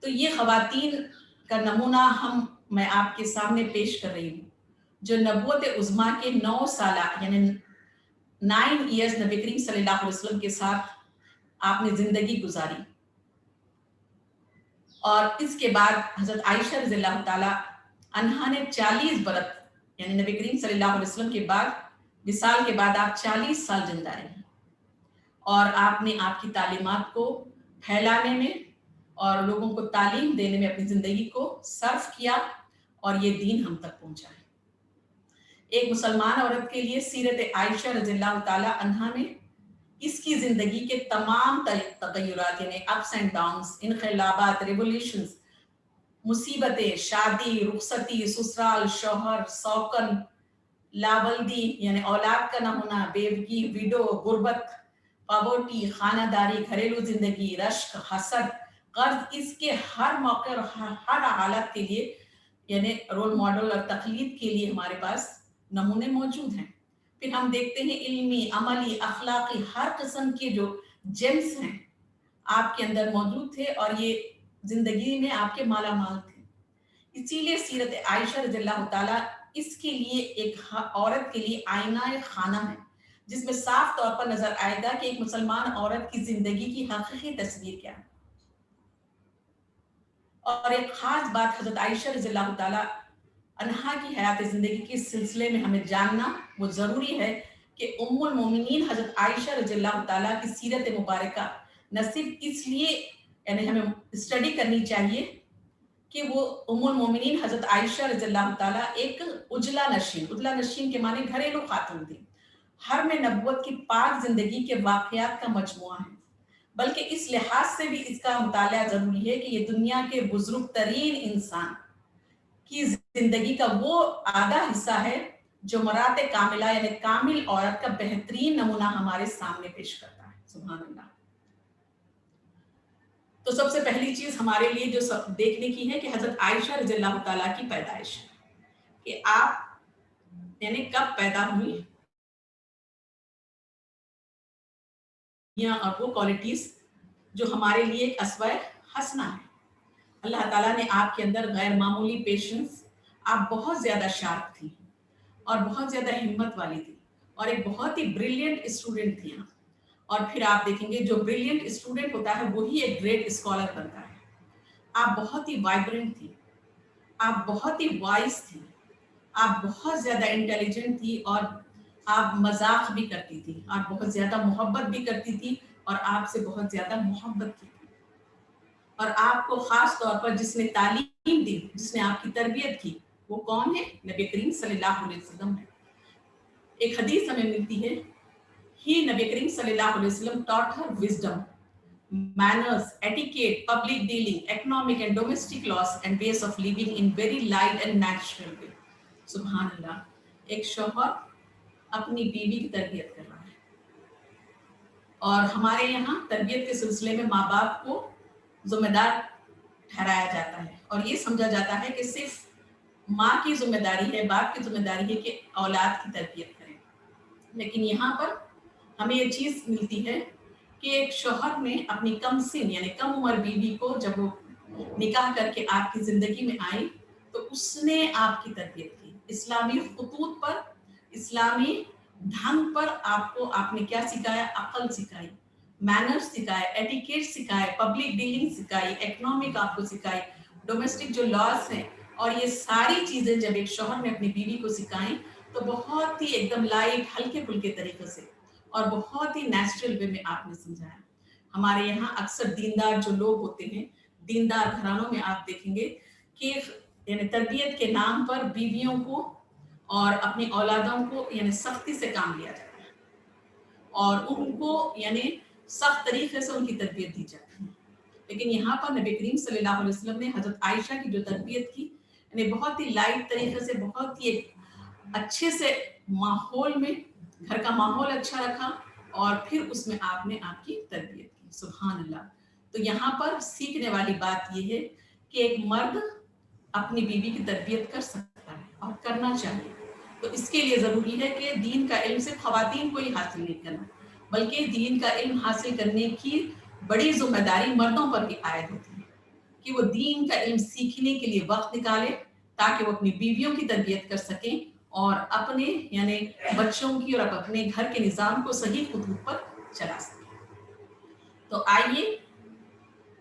तो ये ख़वातीन का नमूना मैं आपके सामने पेश कर रही हूँ, जो नबूवत उज़्मा के 9 साला यानी 9 ईयर्स नबी करीम सल्लल्लाहु अलैहि वसल्लम के साथ आपने ज़िंदगी गुजारी। और इसके बाद हज़रत आयशा रज़ियल्लाहु ताला अन्हा ने 40 बरस यानी नबी करीम सल्लल्लाहु अलैहि वसल्लम के बाद विसाल के बाद आप 40 साल जिंदा रही और आपने आपकी तालीमात को फैलाने में और लोगों को तालीम देने में अपनी ज़िंदगी को सर्फ किया और ये दीन हम तक पहुंचा है। एक मुसलमान औरत के लिए सीरत आयशा रज़ियल्लाहु ताला अन्हा में इसकी ज़िंदगी के तमाम तगय्युरात यानी अप्स एंड डाउन्स, इनक़लाबात, रिवोल्यूशंस, मुसीबतें, शादी, रुखसती, ससुराल, शौहर, सौकन, लाबल्दी यानी औलाद का न होना, बेवगी, विडो, गुर्बत, पॉवर्टी, खानादारी, घरेलू जिंदगी, रश्क, हसद, कर्ज, इसके हर मौके और हर हालत के लिए यानी रोल मॉडल और तकलीद के लिए हमारे पास नमूने मौजूद हैं। फिर हम देखते हैं इल्मी, अमली, अखलाकी हर किस्म के जो जेम्स हैं आपके अंदर मौजूद थे और ये जिंदगी में आपके माला माल थे। इसीलिए सीरत आयशा रज़ियल्लाहु ताला इसके लिए एक औरत के लिए आईना खाना है, जिसमें साफ तौर पर नजर आएगा कि एक मुसलमान औरत की जिंदगी की हकीकी तस्वीर क्या है। और एक खास बात हजरत आयशा रज़ियल्लाहु ताला अन्हा की हयात जिंदगी के सिलसिले में हमें जानना वो जरूरी है कि उम्मुल मोमिनीन हजरत आयशा रज़ियल्लाहु ताला की सीरत मुबारका न सिर्फ इसलिए यानी हमें स्टडी करनी चाहिए कि वो उम्मुल मोमिनीन हजरत आयशा रज़ियल्लाहु ताला एक उजला नशीन के माने घरेलू खातून थी। हर में नबूवत की पाक जिंदगी के वाकयात का मजमुआ है, बल्कि इस लिहाज से भी इसका मुताला जरूरी है कि ये दुनिया के बुजुर्ग तरीन इंसान की जिंदगी का वो आधा हिस्सा है जो मराते कामिला यानी कामिल औरत का बेहतरीन नमूना हमारे सामने पेश करता है। सुभान अल्लाह। तो सबसे पहली चीज हमारे लिए जो देखने की है कि हजरत आयशा रज़ियल्लाहु ताला की पैदाइश, कि आप यानी कब पैदा हुई और वो क्वालिटीज जो हमारे लिए एक अस्वे हसना है। अल्लाह ताला ने आपके अंदर गैर मामूली पेशेंस, आप बहुत ज्यादा शार्प थी और बहुत ज्यादा हिम्मत वाली थी और एक बहुत ही ब्रिलियंट स्टूडेंट थी आप। और फिर आप देखेंगे जो ब्रिलियंट स्टूडेंट होता है वही एक ग्रेट स्कॉलर बनता है। आप बहुत ही वाइब्रेंट थी, आप बहुत ही वाइज थी, आप बहुत ज्यादा इंटेलिजेंट थी और आप मजाक भी करती थी, आप बहुत ज्यादा मोहब्बत भी करती थी और आपसे बहुत ज्यादा मोहब्बत की थी। और आपको खास तौर पर जिसने तालीम दी, जिसने आपकी तरबियत की, वो कौन है? नबी करीम सल्लल्लाहु अलैहि वसल्लम है। एक हदीस हमें मिलती है, ही नबी करीम सल्लल्लाहु अलैहि वसल्लम taught her wisdom, manners, etiquette, public dealing, economic and domestic laws and ways of living in very light and natural way. सुभान अल्लाह। एक शौहर अपनी बीवी की तरबियत कर रहा है और हमारे यहाँ तरबियत के सिलसिले में माँ बाप को जिम्मेदार ठहराया जाता है और ये समझा जाता है कि सिर्फ माँ की जिम्मेदारी है, बाप की जिम्मेदारी है कि औलाद की तरबियत करें। लेकिन यहाँ पर हमें ये चीज मिलती है कि एक शौहर ने अपनी कम सिन यानी कम उम्र बीवी को जब वो निकाह करके आपकी जिंदगी में आई तो उसने आपकी तरबियत की, इस्लामी खुतूत पर, इस्लामी ढंग पर आपको आपने क्या सिखाया? अक्ल सिखाई, मैनर्स सिखाए, एटिकेट सिखाए, पब्लिक डीलिंग सिखाई, इकोनॉमिक आपको सिखाई, डोमेस्टिक जो लॉज हैं, और ये सारी चीजें जब एक शौहर ने अपनी बीवी को सिखाई तो बहुत ही एकदम लाइट हल्के फुल्के तरीके से और बहुत ही नेचुरल वे में आपने समझाया। हमारे यहाँ अक्सर दीनदार जो लोग होते हैं, दीनदार घरानों में आप देखेंगे कि यानी तरबियत के नाम पर बीवियों को और अपनी औलादों को यानी सख्ती से काम लिया जाता है और उनको यानी सख्त तरीके से उनकी तरबियत दी जाती है। लेकिन यहाँ पर नबी करीम सल्लल्लाहु अलैहि वसल्लम ने हजरत आयशा की जो तरबियत की यानी बहुत ही लाइट तरीके से, बहुत ही एक अच्छे से माहौल में, घर का माहौल अच्छा रखा और फिर उसमें आपने आपकी तरबियत की। सुभान अल्लाह। तो यहाँ पर सीखने वाली बात यह है कि एक मर्द अपनी बीवी की तरबियत कर सकता है और करना चाहिए। तो इसके लिए जरूरी है कि दीन का इल्म सिर्फ खवातीन को ही हासिल नहीं करना, बल्कि दीन का इल्म हासिल करने की बड़ी जिम्मेदारी मर्दों पर भी आयद होती है कि वो दीन का इल्म सीखने के लिए वक्त निकालें ताकि वो अपनी बीवियों की तरबियत कर सकें और अपने यानी बच्चों की और अपने घर के निज़ाम को सही खुतूत पर चला सकें। तो आइए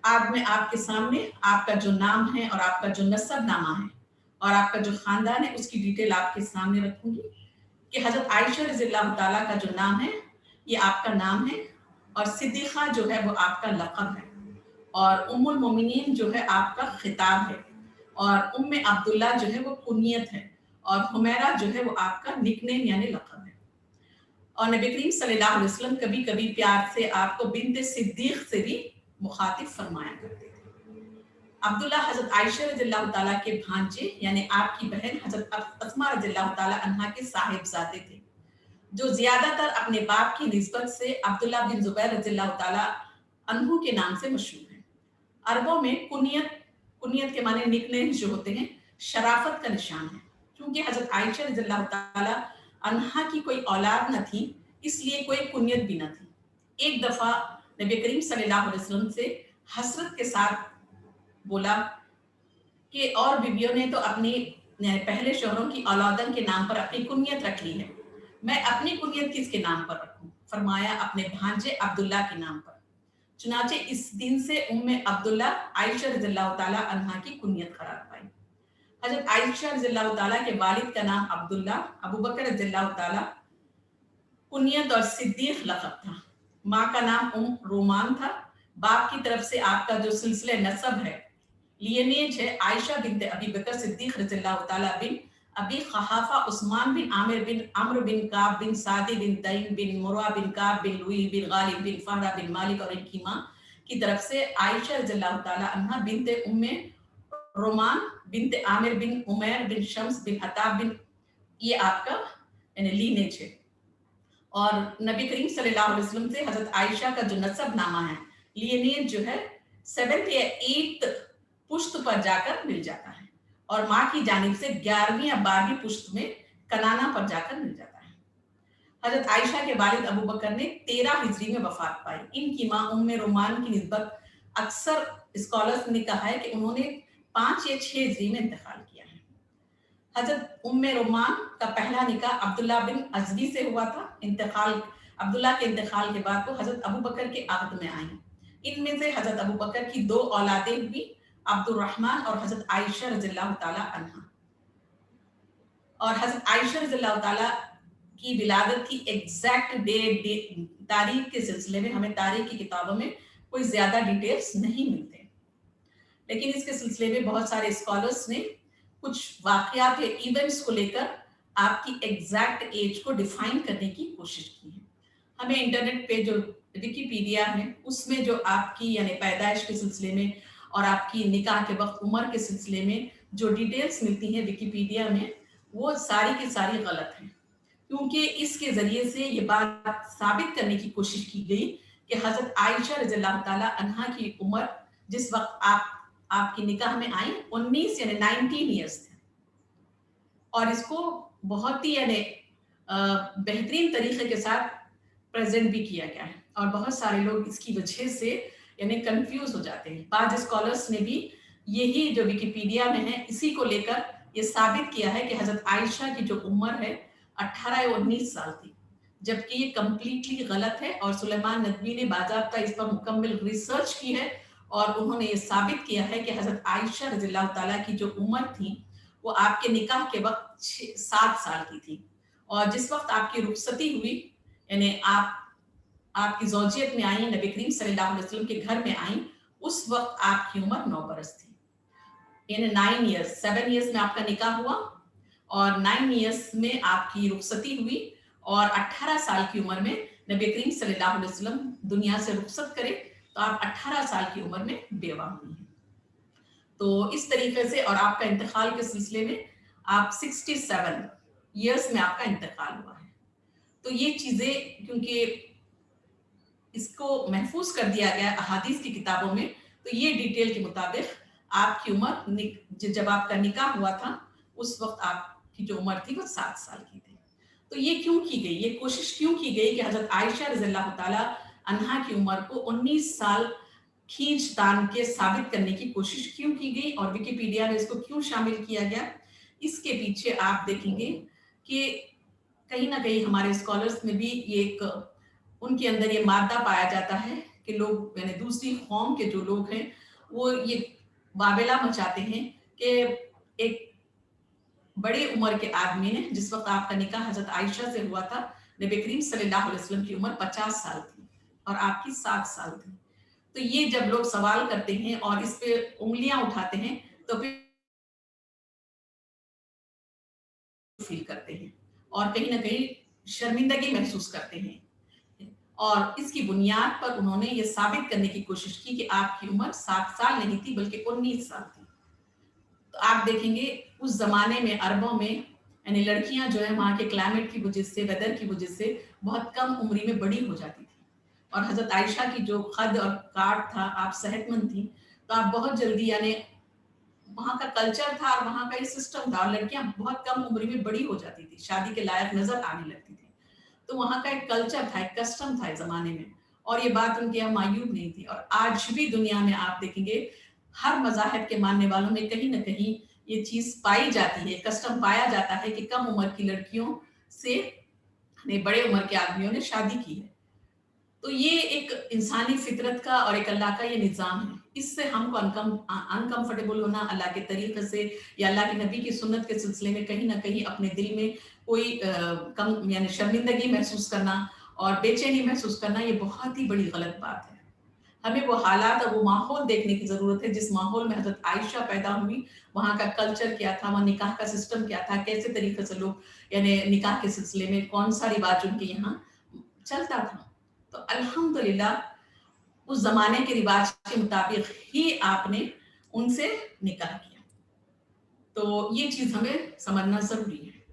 आज मैं आपके सामने आपका जो नाम है और आपका जो नसब नामा है और आपका जो खानदान है उसकी डिटेल आपके सामने रखूंगी कि हजरत आयशा रज़ियल्लाहु ताला का जो नाम है ये आपका नाम है और सिद्दीक़ा जो है वो आपका लक़ब है और उम्मुल मोमिनीन जो है आपका खिताब है और उम्मे अब्दुल्ला जो है वो कुनियत है और हुमैरा जो है वो आपका निकनेम यानी लक़ब है। और नबी करीम सल्लल्लाहु अलैहि वसल्लम कभी कभी प्यार से आपको बिन्ते सिद्दीक़ से भी मुखातिब फरमाया करते थे। अब्दुल्ला हजरत आयशा रज़ियल्लाहु ताला के भांजे यानी आपकी बहन हजरत अस्मा रज़ियल्लाहु ताला अन्हा के साहिबजादे थे जो ज्यादातर अपने बाप की निस्बत से अब्दुल्ला बिन जुबैर रज़ियल्लाहु ताला अन्हु के नाम से मशहूर हैं। अरबों में कुनियत के माने निकनेम जो होते हैं शराफत का निशान है। क्योंकि हजरत आयशा रज़ियल्लाहु ताला अन्हा की कोई औलाद न थी इसलिए कोई कुनियत भी न थी। एक दफा नबी करीम सल्लल्लाहु अलैहि वसल्लम से हसरत के साथ बोला कि और बीवियों ने तो अपनी पहले शोहरों की औलादन के नाम पर अपनी कुनियत रख ली है, मैं अपनी कुनियत किसके नाम पर रखूं? फरमाया अपने भांजे अब्दुल्ला के नाम पर। चुनाचे इस दिन से उम्मे अब्दुल्ला आयशा रज़ियल्लाहु ताला अन्हा की कुनियत करार पाई। हजरत आयशा रज़ियल्लाहु ताला के वालिद का नाम अब्दुल्ला, अबू बकर रज़ियल्लाहु ताला कुनियत और सिद्दीक़ लक़ब था। माँ का नाम रोमान था। बाप की तरफ से आपका जो सिलसिले नसब है लियनेज है आयशा बिन्ते अबी बकर सिद्दीक़ रज़ियल्लाहु ताला बिन अबी क़हाफ़ा उस्मान बिन आमिर बिन अम्र बिन काब बिन सादी बिन तईम बिन मुरा बिन काब बिन लुई बिन गालिब बिन फ़हरा बिन मालिक और इनकी माँ की तरफ से आयशा रज़ियल्लाहु ताला अन्हा बिन्ते उम्मे रोमान बिन्ते आमिर बिन उमैर बिन शम्स बिन अताब बिन ये आपका यानी लीनेज है। और नबी करीम सल्लल्लाहु अलैहि वसल्लम से हजरत आयशा का जो नसब नामा है लियनेज जो है 7th या 8th पुश्त पर जाकर मिल जाता है और माँ की जानिब से 11वीं या 12वीं पुश्त में कनाना पर जाकर मिल जाता है। हजरत आयशा के वालिद अबू बकर ने 13 हिजरी में वफात पाई। इनकी माँ उम्मे रोमान की निस्बत अक्सर स्कॉलर्स ने कहा है कि उन्होंने 5 या 6 हिजरी में इंतकाल किया है। हजरत उम्मे रोमान का पहला निकाह अब्दुल्ला बिन अजवी से हुआ था। अब्दुल्ला के इंतकाल के बाद वो हजरत अबू बकर के अहद में आई। इनमें से हजरत अबू बकर की 2 औलादें हुई, अब्दुर्रहमान और हजरत आयशा रज़ियल्लाहु ताला अन्हा। और हजरत आयशा रज़ियल्लाहु ताला की विलादत की एग्जैक्ट तारीख के सिलसिले में हमें तारीख की किताबों में कोई ज्यादा डिटेल्स नहीं मिलते, लेकिन इसके सिलसिले में बहुत सारे स्कॉलर्स ने कुछ वाकयात या इवेंट्स को लेकर आपकी एग्जैक्ट एज को डिफाइन करने की कोशिश की है। हमें इंटरनेट पे जो विकिपीडिया है उसमें जो आपकी यानी पैदाइश के सिलसिले में और आपकी निकाह के वक्त उम्र के सिलसिले में जो डिटेल्स मिलती हैं विकिपीडिया में वो सारी की सारी गलत है, क्योंकि इसके जरिए से ये बात साबित करने की कोशिश की गई कि हजरत आयशा रज़ियल्लाहु ताला अन्हा की उम्र जिस वक्त आपकी निकाह में आई 19 यानी 19 ईयर्स थे और इसको बहुत ही यानी बेहतरीन तरीके के साथ प्रेजेंट भी किया गया है और बहुत सारे लोग इसकी वजह से यानी कंफ्यूज हो जाते हैं। बाद स्कॉलर्स ने भी यही जो विकिपीडिया में है इसी को लेकर ये साबित किया है कि हजरत आयशा की जो उम्र है 18 या 19 साल थी, जबकि ये कम्प्लीटली गलत है और सुलेमान नदवी ने बाज़ाब्ता इस पर मुकम्मल रिसर्च की है और उन्होंने ये साबित किया है कि हजरत आयशा रज़ियल्लाहु ताला की जो उम्र थी वो आपके निकाह के वक्त 7 साल की थी और जिस वक्त आपकी रुखसती हुई यानी आपकी ज़ौजियत में आई, नबी करीम सल्लल्लाहु अलैहि वसल्लम के घर में आई, उस वक्त आपकी उम्र 9 बरस थी यानी 9 ईयर्स। 7 ईयर्स में आपका निकाह हुआ और 9 ईयर्स में आपकी रुखसती हुई और 18 साल की उम्र में नबी करीम सल्लल्लाहु अलैहि वसल्लम दुनिया से रुखसत करे तो आप 18 साल की उम्र में बेवा हुई हैं। तो इस तरीके से और आपका इंतकाल के सिलसिले में आप 67 ईयर्स में आपका इंतकाल हुआ है। तो ये चीज़ें क्योंकि इसको महफूज कर दिया गया अहादीस की किताबों में, तो ये डिटेल के मुताबिक आपकी उम्र जब आपका निकाह हुआ था उस वक्त आपकी जो उम्र थी वो 7 साल की थी। तो ये क्यों की गई, ये कोशिश क्यों की गई कि हजरत आयशा रज़ियल्लाहु ताला अन्हा की उम्र को 19 साल खींच तान के साबित करने की कोशिश क्यों की गई और विकिपीडिया में इसको क्यों शामिल किया गया? इसके पीछे आप देखेंगे कि कहीं ना कहीं हमारे स्कॉलर्स में भी ये एक उनके अंदर ये मादा पाया जाता है कि लोग यानी दूसरी कौम के जो लोग हैं वो ये वाबेला मचाते हैं कि एक बड़े उम्र के आदमी ने, जिस वक्त आपका निकाह हजरत आयशा से हुआ था, नबी करीम सल्लल्लाहु अलैहि वसल्लम की उम्र 50 साल थी और आपकी 7 साल थी। तो ये जब लोग सवाल करते हैं और इस पे उंगलियां उठाते हैं तो फिर फील करते हैं और कहीं ना कहीं शर्मिंदगी महसूस करते हैं, और इसकी बुनियाद पर उन्होंने ये साबित करने की कोशिश की कि आपकी उम्र 7 साल नहीं थी बल्कि 19 साल थी। तो आप देखेंगे उस जमाने में अरबों में यानी लड़कियां जो है वहां के क्लाइमेट की वजह से, वेदर की वजह से बहुत कम उम्री में बड़ी हो जाती थी, और हजरत आयशा की जो कद और काट था, आप सेहतमंद थी तो आप बहुत जल्दी यानी वहाँ का कल्चर था और वहाँ का ये सिस्टम था, और लड़कियां बहुत कम उम्र में बड़ी हो जाती थी, शादी के लायक नजर आने लगती थी। तो वहाँ का एक कल्चर था, एक कस्टम था इस जमाने में, और ये बात उनके यहाँ मायूब नहीं थी। और आज भी दुनिया में आप देखेंगे हर मजाहब के मानने वालों में कहीं ना कहीं ये चीज पाई जाती है, कस्टम पाया जाता है कि कम उम्र की लड़कियों से बड़े उम्र के आदमियों ने शादी की है। तो ये एक इंसानी फितरत का और एक अल्लाह का ये निज़ाम है। इससे हमको अनकंफर्टेबल होना अल्लाह के तरीके से या अल्लाह के नबी की सुन्नत के सिलसिले में कहीं ना कहीं अपने दिल में कोई कम यानी शर्मिंदगी महसूस करना और बेचैनी महसूस करना, ये बहुत ही बड़ी गलत बात है। हमें वो हालात और वो माहौल देखने की जरूरत है जिस माहौल में हजरत आयशा पैदा हुई, वहाँ का कल्चर क्या था, वहाँ निकाह का सिस्टम क्या था, कैसे तरीके से लोग यानी निकाह के सिलसिले में कौन सा रिवाज उनके यहाँ चलता था। तो अल्हम्दुलिल्लाह उस जमाने के रिवाज के मुताबिक ही आपने उनसे निकाह किया। तो ये चीज हमें समझना जरूरी है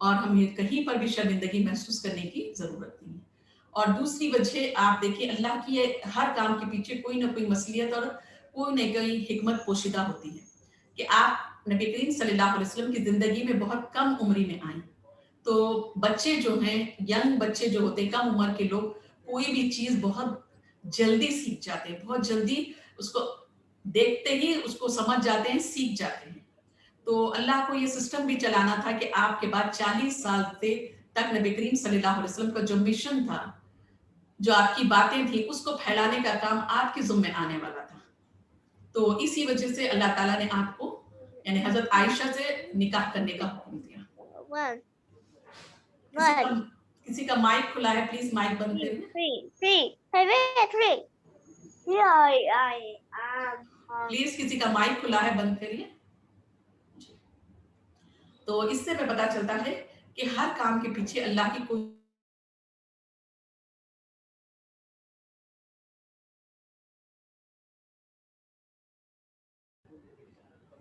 और हमें कहीं पर भी शर्मिंदगी महसूस करने की जरूरत नहीं है। और दूसरी वजह आप देखिए, अल्लाह की हर काम के पीछे कोई ना कोई मसलियत और कोई ना कोई हिकमत पोशीदा होती है कि आप नबी करीम सल्लल्लाहु अलैहि वसल्लम की जिंदगी में बहुत कम उम्री में आए। तो बच्चे जो हैं, यंग बच्चे जो होते हैं, कम उम्र के लोग, कोई भी चीज बहुत जल्दी सीख जाते हैं, बहुत जल्दी उसको देखते ही उसको समझ जाते हैं, सीख जाते हैं। तो अल्लाह को ये सिस्टम भी चलाना था कि आपके बाद 40 साल से तक नबी करीम सल्लल्लाहु अलैहि वसल्लम का जो मिशन था, जो आपकी बातें थी, उसको फैलाने का काम आपके ज़िम्मे आने वाला था। तो इसी वजह से अल्लाह ताला ने आपको यानी हजरत आयशा से निकाह करने का हुक्म दिया। किसी का किसी का माइक खुला है, प्लीज माइक बंद करिए। प्लीज किसी का माइक खुला है, बंद करिए। तो इससे हमें पता चलता है कि हर काम के पीछे अल्लाह की कोई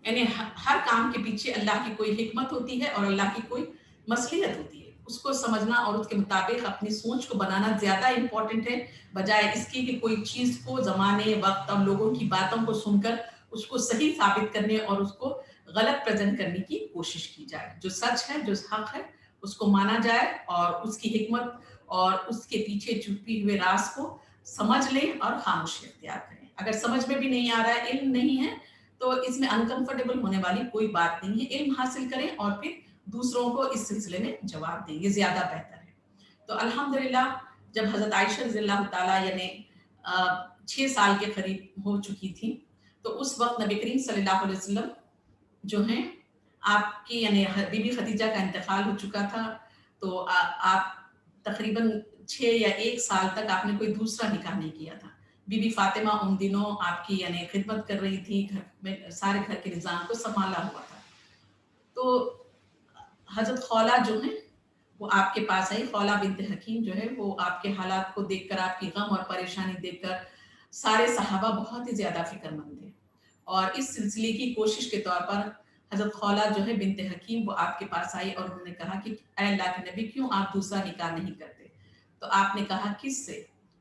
यानी हर काम के पीछे अल्लाह की कोई हिकमत होती है और अल्लाह की कोई मसलियत होती है। उसको समझना और उसके मुताबिक अपनी सोच को बनाना ज्यादा इम्पोर्टेंट है, बजाय इसकी कि कोई चीज को जमाने वक्त और लोगों की बातों को सुनकर उसको सही साबित करने और उसको गलत प्रेजेंट करने की कोशिश की जाए। जो सच है, जो हक है, उसको माना जाए और उसकी हिकमत और उसके पीछे छुपी हुए राज को समझ लें और खामोशी इख्तियार करें। अगर समझ में भी नहीं आ रहा है, इल्म नहीं है, तो इसमें अनकंफर्टेबल होने वाली कोई बात नहीं है। इल्म हासिल करें और फिर दूसरों को इस सिलसिले में जवाब दें, ये ज्यादा बेहतर है। तो अल्हम्दुलिल्लाह जब हजरत आयशा रज़ियल्लाहु ताला यानी 6 साल के करीब हो चुकी थी, तो उस वक्त नबी करीम सल्लल्लाहु अलैहि वसल्लम जो हैं आपकी यानी बीबी खदीजा का इंतकाल हो चुका था। तो आप तकरीबन 6 या 1 साल तक आपने कोई दूसरा निकाह नहीं किया था। बीबी फातिमा उन दिनों आपकी यानी खिदमत कर रही थी, घर में सारे घर के निज़ाम को संभाला हुआ था। तो हजरत खौला जो है वो आपके पास आई, खौला बिनत हकीम जो है वो आपके हालात को देखकर, आपकी गम और परेशानी देखकर सारे सहाबा बहुत ही ज्यादा फिक्रमंद थे, और इस सिलसिले की कोशिश के तौर पर हजरत खौला जो है बिनत हकीम वो आपके पास आई और उन्होंने कहा कि ऐ अल्लाह के नबी, क्यों आप दूसरा निकाह नहीं करते? तो आपने कहा किससे?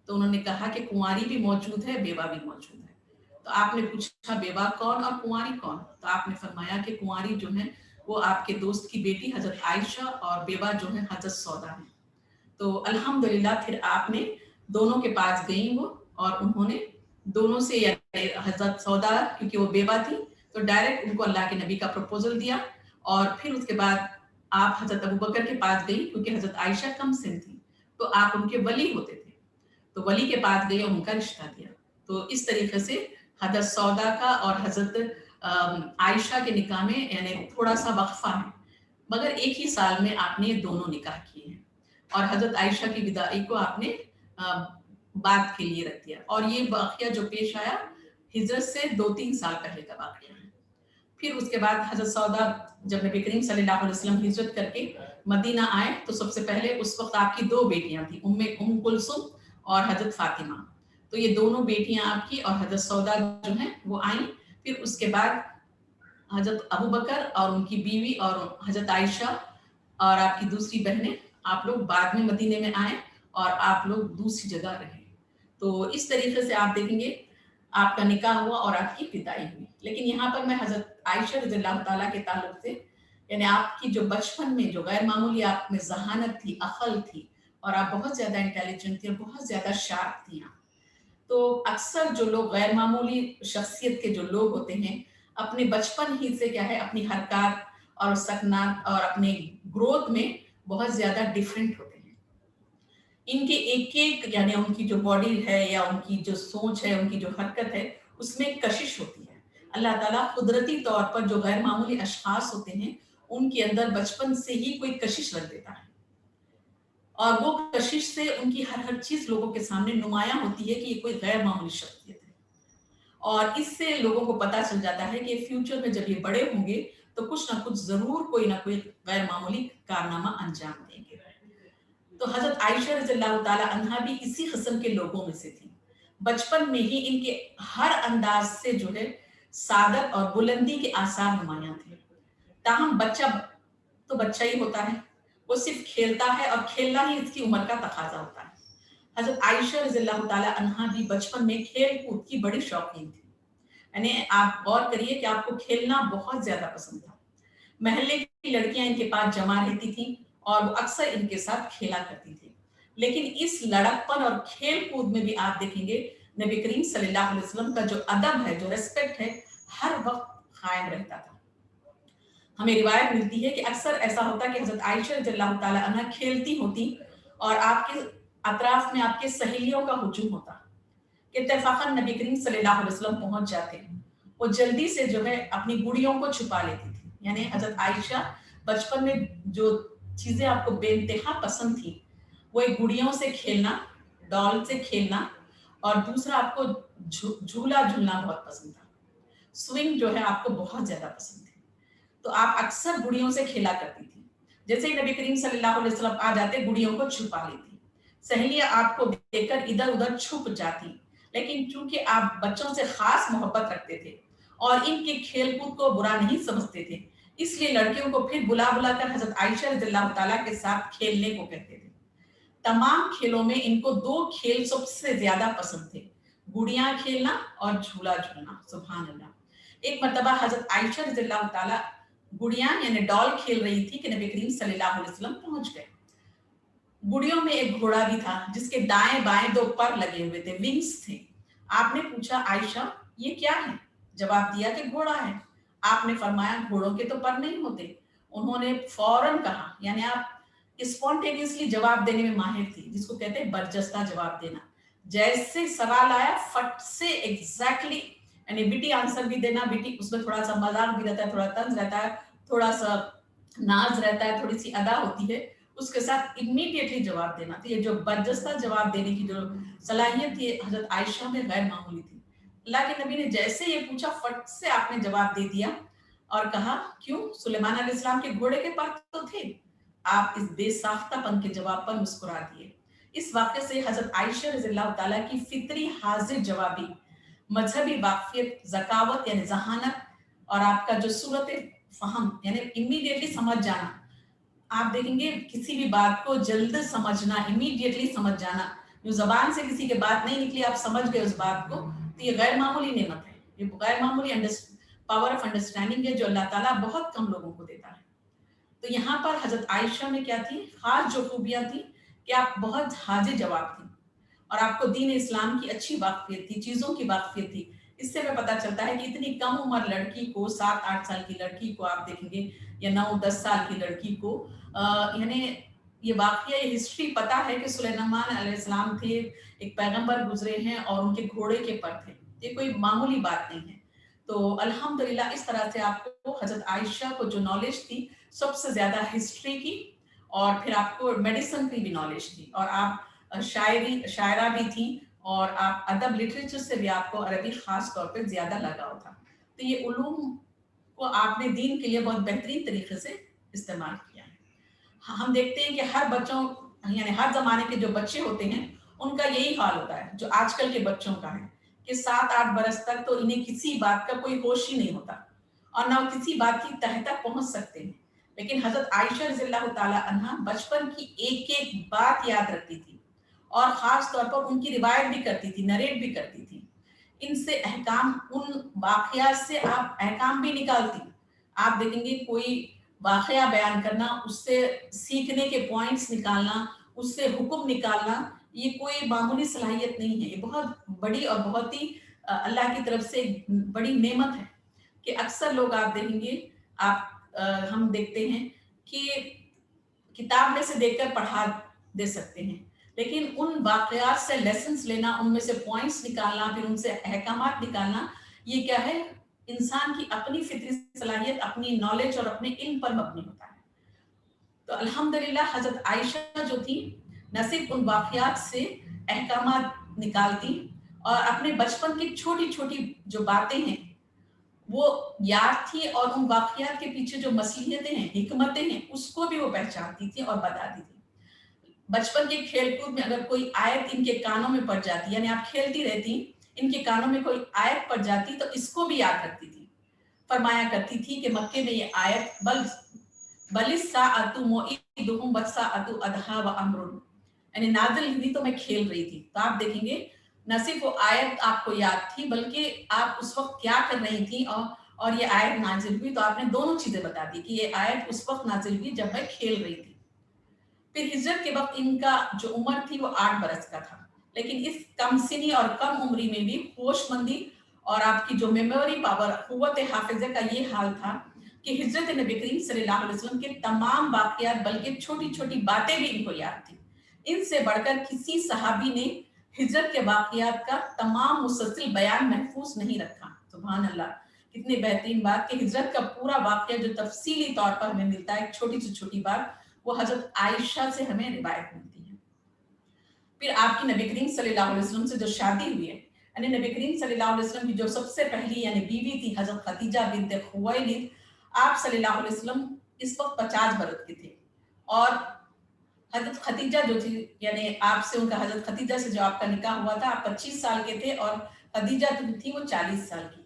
तो उन्होंने कहा कि कुंवारी भी मौजूद है, बेवा भी मौजूद है। तो आपने पूछा बेवा कौन और कुंवारी कौन? तो आपने फरमाया कि कुंवारी जो है वो आपके दोस्त की बेटी हजरत आयशा और बेवा जो है हजरत सौदा है। तो अल्हम्दुलिल्लाह फिर आपने दोनों के पास गई वो, और उन्होंने दोनों से, हजरत सौदा क्योंकि वो बेवा थी तो डायरेक्ट उनको अल्लाह के नबी का प्रपोजल दिया, और फिर उसके बाद आप हजरत अबू बकर के पास गई क्योंकि हजरत आयशा कम सिन थी तो आप उनके वली होते थे, तो वली के पास गई और उनका रिश्ता दिया। तो इस तरीके से हजरत सौदा का और हजरत आयशा के निकाह में यानी थोड़ा सा वक्फा है, मगर एक ही साल में आपने ये दोनों निकाह किए हैं, और हजरत आयशा की विदाई को आपने बात के लिए रख दिया। और ये वाकया जो पेश आया हिजरत से 2-3 साल पहले का वाकया है। फिर उसके बाद हजरत सौदा जब नबी करीम सल्लल्लाहु अलैहि वसल्लम हिजरत करके मदीना आए तो सबसे पहले उस वक्त आपकी 2 बेटियां थी, उम्म कुलसुम और हजरत फातिमा। तो ये दोनों बेटियां आपकी और हजरत सौदा जो हैं वो आई। फिर उसके बाद हजरत अबू बकर और उनकी बीवी और हजरत आयशा और आपकी दूसरी बहनें, आप लोग बाद में मदीने में आए और आप लोग दूसरी जगह रहे। तो इस तरीके से आप देखेंगे आपका निकाह हुआ और आपकी विदाई हुई। लेकिन यहाँ पर मैं हजरत आयशा रज़ियल्लाहु ताला के ताल्लुक से, यानी आपकी जो बचपन में जो गैर मामूली आप में जहानत थी, अकल थी, और आप बहुत ज्यादा इंटेलिजेंट थी और बहुत ज्यादा शार्प थी आप। तो अक्सर जो लोग गैर मामूली शख्सियत के जो लोग होते हैं अपने बचपन ही से क्या है अपनी हरकत और सकनात और अपने ग्रोथ में बहुत ज्यादा डिफरेंट होते हैं। इनके एक एक यानी उनकी जो बॉडी है या उनकी जो सोच है, उनकी जो हरकत है, उसमें कशिश होती है। अल्लाह ताला कुदरती तौर पर जो गैर मामूली अशखास होते हैं उनके अंदर बचपन से ही कोई कशिश रख देता है, और वो कशिश से उनकी हर हर चीज लोगों के सामने नुमायां होती है कि ये कोई गैर मामूली शख्सियत है। और इससे लोगों को पता चल जाता है कि फ्यूचर में जब ये बड़े होंगे तो कुछ ना कुछ जरूर कोई ना कोई गैर मामूली कारनामा अंजाम देंगे। तो हजरत आयशा रज़ियल्लाहु ताला अन्हा भी इसी किस्म के लोगों में से थी। बचपन में ही इनके हर अंदाज से जो है सादत और बुलंदी के आसार नुमायां थे। ताहम बच्चा तो बच्चा ही होता है, वो सिर्फ खेलता है और खेलना ही इसकी उम्र का तकाजा होता है। हजरत आयशा रज़ियल्लाहु ताला अन्हा भी बचपन में खेल कूद की बड़ी शौकीन थी। यानी आप गौर करिए कि आपको खेलना बहुत ज्यादा पसंद था। महल्ले की लड़कियां इनके पास जमा रहती थी और वो अक्सर इनके साथ खेला करती थी। लेकिन इस लड़कपन और खेल कूद में भी आप देखेंगे नबी करीम सल्लल्लाहु अलैहि वसल्लम का जो अदब है, जो रेस्पेक्ट है, हर वक्त कायम रहता था। हमें रिवायत मिलती है कि अक्सर ऐसा होता कि हजरत आयशा रज़ियल्लाहु ताला अन्हा खेलती होती और आपके अतराफ में आपके सहेलियों का हुजूम होता कि इत्तेफाकन नबी करीम सल्लल्लाहु अलैहि वसल्लम पहुंच जाते। वो जल्दी से जो है अपनी गुड़ियों को छुपा लेती थी। यानी हजरत आयशा बचपन में जो चीजें आपको बेइंतहा पसंद थी, वो एक गुड़ियों से खेलना, डॉल से खेलना, और दूसरा आपको झूला झूलना बहुत पसंद था। स्विंग जो है आपको बहुत ज्यादा पसंद थी। तो आप अक्सर गुड़ियों से खेला करती थी। जैसे ही नबी करीम सल्लल्लाहु अलैहि वसल्लम आ जाते गुड़ियों को छुपा लेती, सहेलियां आपको देखकर इधर उधर छुप जाती। लेकिन चूंकि आप बच्चों से खास मोहब्बत रखते थे और इनके खेलकूद को बुरा नहीं समझते थे, इसलिए लड़कियों को फिर बुला बुला कर हजरत आयशा रज़ियल्लाहु ताला के साथ खेलने को कहते थे। तमाम खेलों में इनको 2 खेल सबसे ज्यादा पसंद थे, गुड़ियां खेलना और झूला झूलना। सुभान अल्लाह। एक मर्तबा हजरत आयशा रज़ियल्लाहु ताला गुड़ियां यानी डॉल खेल रही थी कि नबी करीम सल्लल्लाहु अलैहि वसल्लम पहुंच गए। गुड़ियों में एक घोड़ा भी था जिसके दाएं बाएं 2 पर लगे हुए थे, विंग्स थे। आपने पूछा आयशा ये क्या है? जवाब दिया कि घोड़ा है। आपने फरमाया घोड़ों के तो पर नहीं होते। उन्होंने फौरन कहा, यानी आप स्पॉन्टेनियसली जवाब देने में माहिर थी, जिसको कहते हैं बर्जस्ता जवाब देना। जैसे सवाल आया फट से एग्जैक्टली, यानी बिटी आंसर भी देना। बिटी उसमें थोड़ा सा मजाक भी रहता है, थोड़ा तंज रहता है, थोड़ा सा नाज रहता है, थोड़ी सी अदा होती है, उसके साथ इमीडिएटली जवाब देना। तो ये जो बर्जस्ता जवाब देने की जो सलाहियत थी हजरत आयशा में गैर मामूली थी। अल्लाह के नबी ने जैसे ये पूछा फट से आपने जवाब दे दिया और कहा क्यों? सुलेमान अलैहिस्सलाम के घोड़े के पास तो थे। आप इस बेसाख्तापन के जवाब पर मुस्कुरा दिए। इस वाक़े से हजरत आयशा रज़ियल्लाहु ताला की फितरी हाजिर जवाबी, मजहबी वाक़फियत, ज़कावत यानी ज़हानत, और आपका जो सूरत फहम यानी इमीडिएटली समझ जाना। आप देखेंगे किसी भी बात को जल्द समझना, इमीडिएटली समझ जाना, जो जबान से किसी के बात नहीं निकली आप समझ गए उस बात को, तो ये गैर मामूली नेमत है। ये गैर मामूली पावर ऑफ अंडरस्टैंडिंग है जो अल्लाह ताला बहुत कम लोगों को देता है। तो यहाँ पर हजरत आयशा में क्या थी, खास जो खूबियाँ थी कि आप बहुत हाजिर जवाब थी और आपको दीन इस्लाम की अच्छी वाकफियत थी, चीज़ों की वाकफियत थी। इससे हमें पता चलता है कि इतनी कम उम्र लड़की को, 7-8 साल की लड़की को आप देखेंगे या 9-10 साल की लड़की को यानी ये वाकया, ये हिस्ट्री पता है कि सुलेमान अलैहिस्सलाम थे, एक पैगंबर गुजरे हैं और उनके घोड़े के पर थे। ये कोई मामूली बात नहीं है। तो अल्हम्दुलिल्लाह इस तरह से आपको हजरत आयशा को जो नॉलेज थी सबसे ज्यादा हिस्ट्री की, और फिर आपको मेडिसिन की भी नॉलेज थी, और आप शायरा भी थी, और आप अदब लिटरेचर से भी आपको अरबी खास तौर पे ज्यादा लगाव था। तो ये उलूम को आपने दीन के लिए बहुत बेहतरीन तरीके से इस्तेमाल किया है। हम देखते हैं कि हर बच्चों यानी हर जमाने के जो बच्चे होते हैं उनका यही हाल होता है जो आजकल के बच्चों का है कि 7-8 बरस तक तो इन्हें किसी बात का कोई होश ही नहीं होता और ना किसी बात की तह तक पहुंच सकते हैं। लेकिन हजरत आयशा रज़ियल्लाहु ताला अन्हा बचपन की एक एक बात याद रखती थी और खास तौर पर उनकी रिवायत भी करती थी, नरेट भी करती थी। इनसे अहकाम, उन वाकयात से आप अहकाम भी निकालती। आप देखेंगे कोई वाकया बयान करना, उससे सीखने के पॉइंट्स निकालना, उससे हुक्म निकालना, ये कोई मामूली सलाहियत नहीं है। ये बहुत बड़ी और बहुत ही अल्लाह की तरफ से बड़ी नेमत है कि अक्सर लोग आप देखेंगे, आप हम देखते हैं कि किताब में से देखकर पढ़ा दे सकते हैं, लेकिन उन वाकयात से लेसन्स लेना, उनमें से पॉइंट्स निकालना, फिर उनसे अहकामात निकालना, ये क्या है, इंसान की अपनी फितरी सलाहियत, अपनी नॉलेज और अपने इल्म पर मबनी होता है। तो अल्हम्दुलिल्लाह हजरत आयशा जो थी न सिर्फ उन वाकयात से अहकामात निकालती और अपने बचपन की छोटी छोटी जो बातें हैं वो याद थी, और उन वाकयात के पीछे जो मसलियतें हैं, हिकमतें हैं, उसको भी वो पहचानती थी और बताती थी। बचपन के खेलकूद में अगर कोई आयत इनके कानों में पड़ जाती, यानी आप खेलती रहती, इनके कानों में कोई आयत पड़ जाती तो इसको भी याद रखती थी। फरमाया करती थी कि मक्के में ये आयत बलिस्साअतु मौइदुहुम वस्साअतु अदहा व अम्रुन, यानी नाज़िल हुई तो मैं खेल रही थी। तो आप देखेंगे न सिर्फ वो आयत आपको याद थी बल्कि आप उस वक्त क्या कर रही थी, और ये आयत नाजिल हुई तो आपने दोनों चीजें बता दी कि ये आयत उस वक्त नाजिल हुई जब मैं खेल रही थी। फिर हिजरत के वक्त इनका जो उम्र थी वो 8 बरस का था, लेकिन इस कम सिनी और कम उम्री में भी होशमंदी और आपकी जो मेमोरी पावर, कुव्वत हाफिजा का ये हाल था कि हिजरत नबी करीम सल्लल्लाहु अलैहि वसल्लम के तमाम वाकयात बल्कि छोटी छोटी बातें भी इनको याद थी। इनसे बढ़कर किसी सहाबी ने हिजरत के वाकयात का तमाम मुसलसिल बयान महफूज नहीं रखा। सुभान अल्लाह, कितनी बेहतरीन बात कि हिजरत का पूरा वाकया जो तफसीली तौर पर हमें मिलता है, एक छोटी से छोटी बात, वो हजरत आयशा से हमें रिवायत मिलती है। फिर आपकी नबी करीम सल्लल्लाहु अलैहि वसल्लम से जो शादी हुई है, यानी नबी करीम सल्लल्लाहु अलैहि वसल्लम की जो सबसे पहली यानी बीवी थी हजरत खदीजा बिन्त खुवैलिद, आप सल्लल्लाहु अलैहि वसल्लम इस वक्त 50 बरस के थे, और हजरत खदीजा जो थी यानी आपसे उनका हजरत खदीजा से जो आपका निकाह हुआ था, आप 25 साल के थे और खदीजा जो थी वो 40 साल की।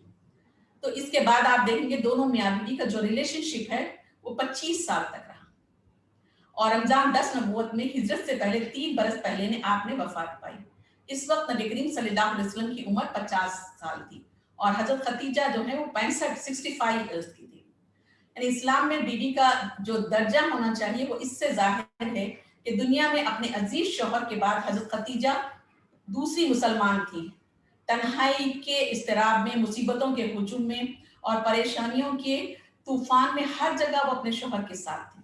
तो इसके बाद आप देखेंगे दोनों मियां बीवी का जो रिलेशनशिप है वो 25 साल तक रहा, और रमजान 10 नबूवत में हिजरत से पहले 3 बरस पहले ने आपने वफात पाई। इस वक्त नबी करीम सल्लल्लाहु अलैहि वसल्लम की उम्र 50 साल थी और हजरत खदीजा जो है वो 65 इयर्स की थी। यानी इस्लाम में बीवी का जो दर्जा होना चाहिए वो इससे जाहिर है कि दुनिया में अपने अजीज शौहर के बाद हजरत खदीजा दूसरी मुसलमान थी। तन्हाई के इस्तिराब में, मुसीबतों के हुजूम में और परेशानियों के तूफान में हर जगह वो अपने शौहर के साथ थी।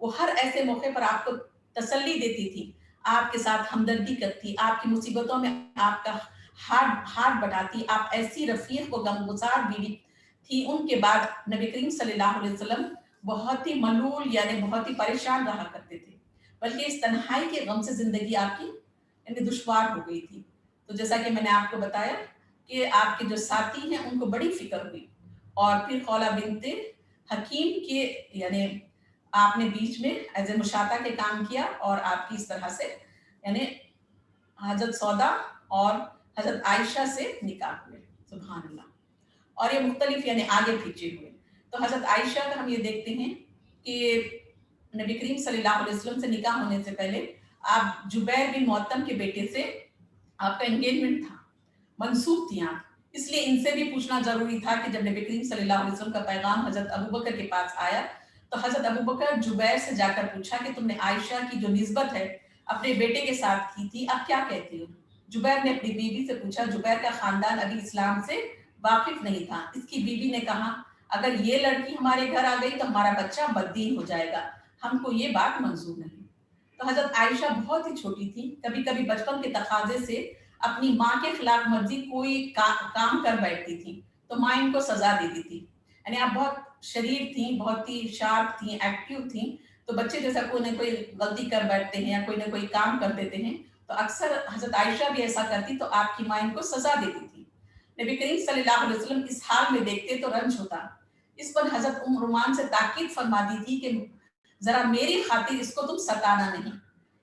वो हर ऐसे मौके पर आपको तसल्ली देती थी, आपके साथ हमदर्दी करती, आपकी मुसीबतों में आपका हाथ बढ़ाती। आप ऐसी रफीक व गमगुजार बीवी थी। उनके बाद नबी करीम सल्लल्लाहु अलैहि वसल्लम बहुत ही मलूल यानी बहुत ही परेशान रहा करते थे, बल्कि इस तन्हाई के गम से जिंदगी आपकी यानी दुश्वार हो गई थी। तो जैसा कि मैंने आपको बताया कि आपके जो साथी हैं उनको बड़ी फिक्र हुई, और फिर खौला बिनते हकीम के यानी आपने बीच में एज ए मुशाता के काम किया, और आपकी इस तरह से यानी हजरत सौदा और हजरत आयशा से निकाह हुए। सुभान अल्लाह। और ये मुख्तलिफ यानी आगे पीछे हुए। तो हजरत आयशा का हम ये देखते हैं कि नबी करीम सल्लल्लाहु अलैहि वसल्लम से निकाह होने से पहले आप जुबैर बिन मुअत्तम के बेटे से आपका एंगेजमेंट था, मंसूब थी आप। इसलिए इनसे भी पूछना जरूरी था कि जब नबी करीम सल्लल्लाहु अलैहि वसल्लम का पैगाम हजरत अबू बकर के पास आया तो हजरत अबू बकर जुबैर से जाकर पूछा कि तुमने आयशा की जो निस्बत है अपने बेटे के साथ की थी, अब क्या कहती हो? जुबैर ने अपनी बीवी से पूछा। जुबैर का खानदान अभी इस्लाम से वाकिफ नहीं था। इसकी बीवी ने कहा, अगर ये लड़की हमारे घर आ गई तो हमारा बच्चा बददीन हो जाएगा, हमको ये बात मंजूर नहीं। तो हजरत आयशा बहुत ही छोटी थी, कभी कभी बचपन के तकाजे से अपनी माँ के खिलाफ मर्जी कोई काम कर बैठती थी तो माँ इनको सजा देती थी। यानी आप बहुत शरीफ थी, बहुत ही शार्प थी, एक्टिव थी, तो बच्चे जैसा कोई ना कोई गलती कर बैठते हैं या कोई ना कोई काम कर देते हैं तो अक्सर हजरत आयशा भी ऐसा करती तो आपकी माँ इनको सजा देती थी। नबी करीम सल्लल्लाहु अलैहि वसल्लम इस हाल में देखते तो रंज होता। इस पर हजरत रुमान से ताकीद फरमा दी थी कि जरा मेरी खातिर इसको तुम सताना नहीं।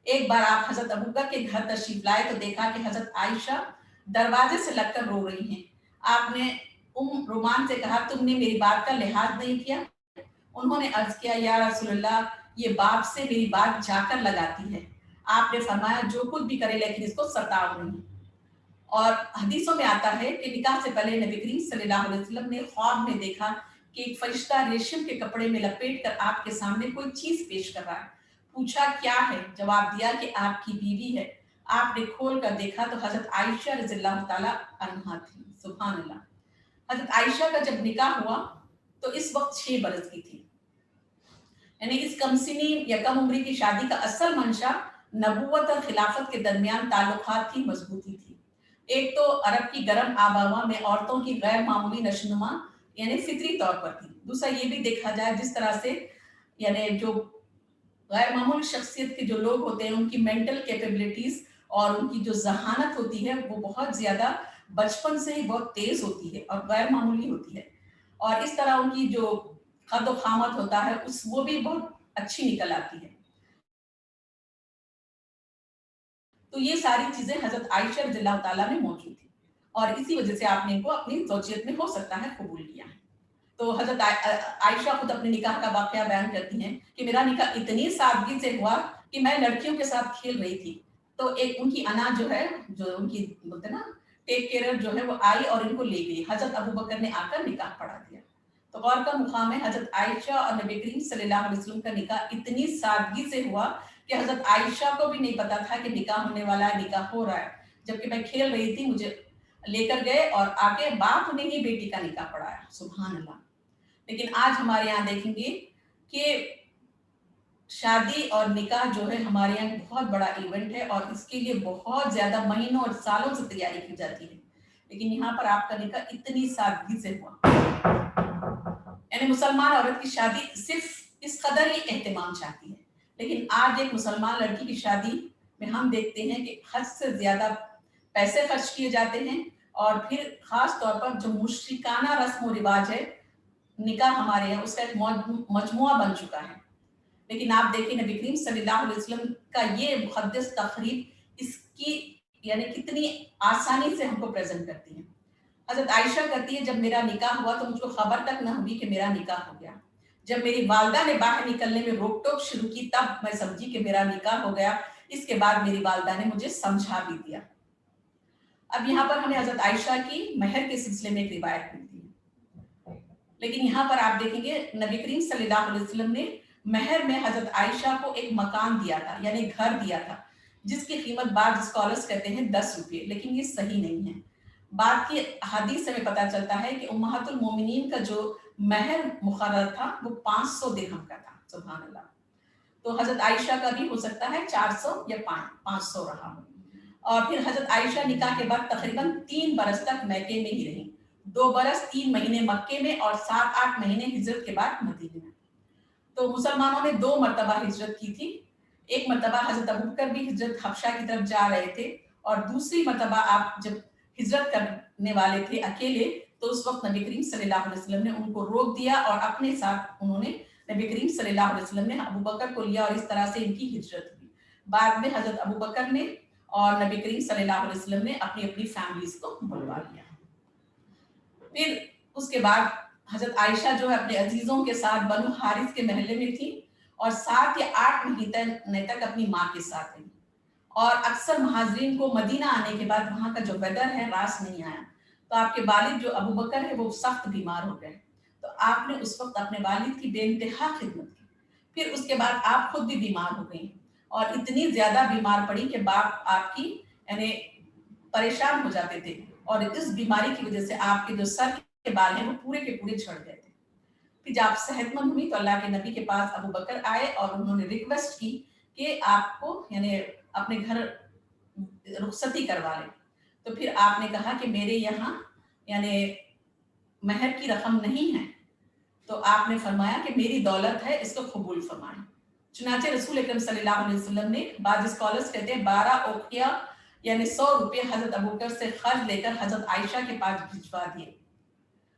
एक बार आप हजरत अबू बकर के घर तशरीफ लाए तो देखा कि हजरत आयशा दरवाजे से लगकर रो रही हैं। आपने रुमान से कहा, तुमने मेरी बात का लिहाज नहीं किया? उन्होंने अर्ज किया, या रसूलल्लाह, ये बाप से मेरी बात जाकर लगाती है। आपने फरमाया, जो कुछ भी करे लेकिन इसको सताओ नहीं। और हदीसों में आता है कि निकाह से पहले नबी करीम सल्लल्लाहु अलैहि वसल्लम ने ख्वाब में देखा कि एक फरिश्ता रेशम के कपड़े में लपेट कर आपके सामने कोई चीज पेश कर रहा है। पूछा, क्या है? जवाब दिया कि आपकी बीवी है। आपने खोल कर देखा तो हजरत आयशा रज़ियल्लाहु ताला अन्हा थी। सुभान अल्लाह। हजरत आयशा का जब निकाह हुआ तो इस वक्त 6 बरस की थी। यानी इस कमसिनी या कम उम्री की शादी का असल मंशा नबूवत और खिलाफत के दरमियान ताल्लुकात की मजबूती थी। एक तो अरब की गर्म आबहवा में औरतों की गैर मामूली नशनुमा यानी फितरी तौर पर थी। दूसरा ये भी देखा जाए जिस तरह से यानी जो गैर मामूली शख्सियत के जो लोग होते हैं उनकी मेंटल कैपेबिलिटीज और उनकी जो जहानत होती है वो बहुत ज्यादा बचपन से ही बहुत तेज होती है और गैर मामूली होती है। और इस तरह उनकी जो कद खामत होता है उस वो भी बहुत अच्छी निकल आती है। तो ये सारी चीजें हजरत आयशा रज़ियल्लाहु ताला में मौजूद थी और इसी वजह से आपने इनको अपनी ज़ौजियत में हो सकता है कबूल किया है। तो हजरत आयशा खुद अपने निकाह का वाकया बयान करती हैं कि मेरा निकाह इतनी सादगी से हुआ कि मैं लड़कियों के साथ खेल रही थी तो एक उनकी अना जो है, जो उनकी बोलते ना टेक केयर जो है, वो आई और इनको ले गई। हजरत अबू बकर ने आकर निकाह पढ़ा दिया। तो गौर का मुकाम है हजरत आयशा और नबी करीम सल्लल्लाहु अलैहि वसल्लम का निकाह इतनी सादगी से हुआ कि हजरत आयशा को भी नहीं पता था कि निकाह होने वाला है, निकाह हो रहा है। जबकि मैं खेल रही थी, मुझे लेकर गए और आके बाप ने ही बेटी का निकाह पढ़ाया। सुभान अल्लाह। लेकिन आज हमारे यहाँ देखेंगे कि शादी और निकाह जो है हमारे यहाँ बहुत बड़ा इवेंट है और इसके लिए बहुत ज्यादा महीनों और सालों से तैयारी की जाती है। लेकिन यहाँ पर आपका निकाह इतनी सादगी से हुआ। यानी मुसलमान औरत की शादी सिर्फ इस कदर ही एहतमाम चाहती है। लेकिन आज एक मुसलमान लड़की की शादी में हम देखते हैं कि हद से ज्यादा पैसे खर्च किए जाते हैं और फिर खास तौर पर जो मुशरिकाना रस्म रिवाज है निकाह हमारे यहाँ उसका एक मजमुआ बन चुका है। लेकिन आप देखिए नबी करीम सल्लल्लाहु अलैहि वसल्लम का ये मुक़द्दस तक़रीब इसकी यानी कितनी आसानी से हमको प्रेजेंट करती है। हजरत आयशा कहती है, जब मेरा निकाह हुआ तो मुझको खबर तक न हुई कि मेरा निकाह हो गया। जब मेरी वालिदा ने बाहर निकलने में रोक टोक शुरू की तब मैं समझी कि मेरा निकाह हो गया। इसके बाद मेरी वालिदा ने मुझे समझा भी दिया। अब यहाँ पर हमें हजरत आयशा की महर के सिलसिले में एक रिवायत मिलती है। लेकिन यहाँ पर आप देखेंगे नबी करीम सल्लल्लाहु अलैहि वसल्लम ने महर में हजरत आयशा को एक मकान दिया था, यानी घर दिया था, जिसकी कीमत बाद स्कॉलर्स कहते हैं 10 रुपये, लेकिन ये सही नहीं है। बात की हदीस से हमें पता चलता है कि उम्महातुल मोमिनीन का जो महर मुकर्रर था वो 500 दिरहम का था। सुभान अल्लाह। तो हजरत आयशा का भी हो सकता है 400 या 500 रहा हो। और फिर हजरत आयशा निकाह के बाद तकरीबन 3 बरस तक मैके में ही रही। 2 बरस 3 महीने मक्के में और 7-8 महीने हिजरत के बाद मदीने में। तो मुसलमानों ने 2 मरतबा हिजरत की थी। एक मरतबा हजरत अबू बकर भी हिजरत हबशा की तरफ जा रहे थे और दूसरी मरतबा आप जब हिजरत करने वाले थे अकेले तो उस वक्त नबी करीम सल्लल्लाहु अलैहि वसल्लम ने उनको रोक दिया और अपने साथ उन्होंने नबी करीम सल्लल्लाहु अलैहि वसल्लम ने अबू बकर को लिया और इस तरह से इनकी हिजरत हुई। बाद में हजरत अबू बकर ने और नबी करीम सल्लल्लाहु अलैहि वसल्लम ने अपनी अपनी फैमिलीज को बुलवा लिया। फिर उसके बाद हजरत आयशा जो है अपने अजीजों के साथ बनु हारिस के महल्ले में थी और 7 या 8 महीने तक अपनी माँ के साथ रही। और अक्सर महाजरीन को मदीना आने के बाद वहाँ का जो वेदर है रास नहीं आया, تو آپ کے والد جو ابو بکر ہے وہ سخت بیمار ہو گئے، تو آپ نے اس وقت اپنے والد کی بے انتہا خدمت کی۔ پھر اس کے بعد آپ خود بھی بیمار ہو گئی اور اتنی زیادہ بیمار پڑی کہ باپ آپ کی یعنی پریشان ہو جاتے تھے، اور اس بیماری کی وجہ سے آپ کے جو سر کے بال ہیں وہ پورے کے پورے جھڑ گئے تھے۔ پھر جب آپ صحت مند ہوئی تو اللہ کے نبی کے پاس ابو بکر آئے اور انہوں نے ریکویسٹ کی کہ آپ کو یعنی اپنے گھر رخصتی کروا لیں۔ تو پھر آپ نے کہا کہ میرے یہاں یعنی مہر کی رقم نہیں ہے، تو آپ نے فرمایا کہ میری دولت ہے، اس کو قبول فرمائیں۔ چنانچہ رسول اکرم صلی اللہ علیہ وسلم نے، بعض اسکالرز کہتے ہیں 12 اوقیہ یعنی 100 روپے حضرت ابوبکر سے قرض لے کر حضرت عائشہ کے پاس بھجوا دیے۔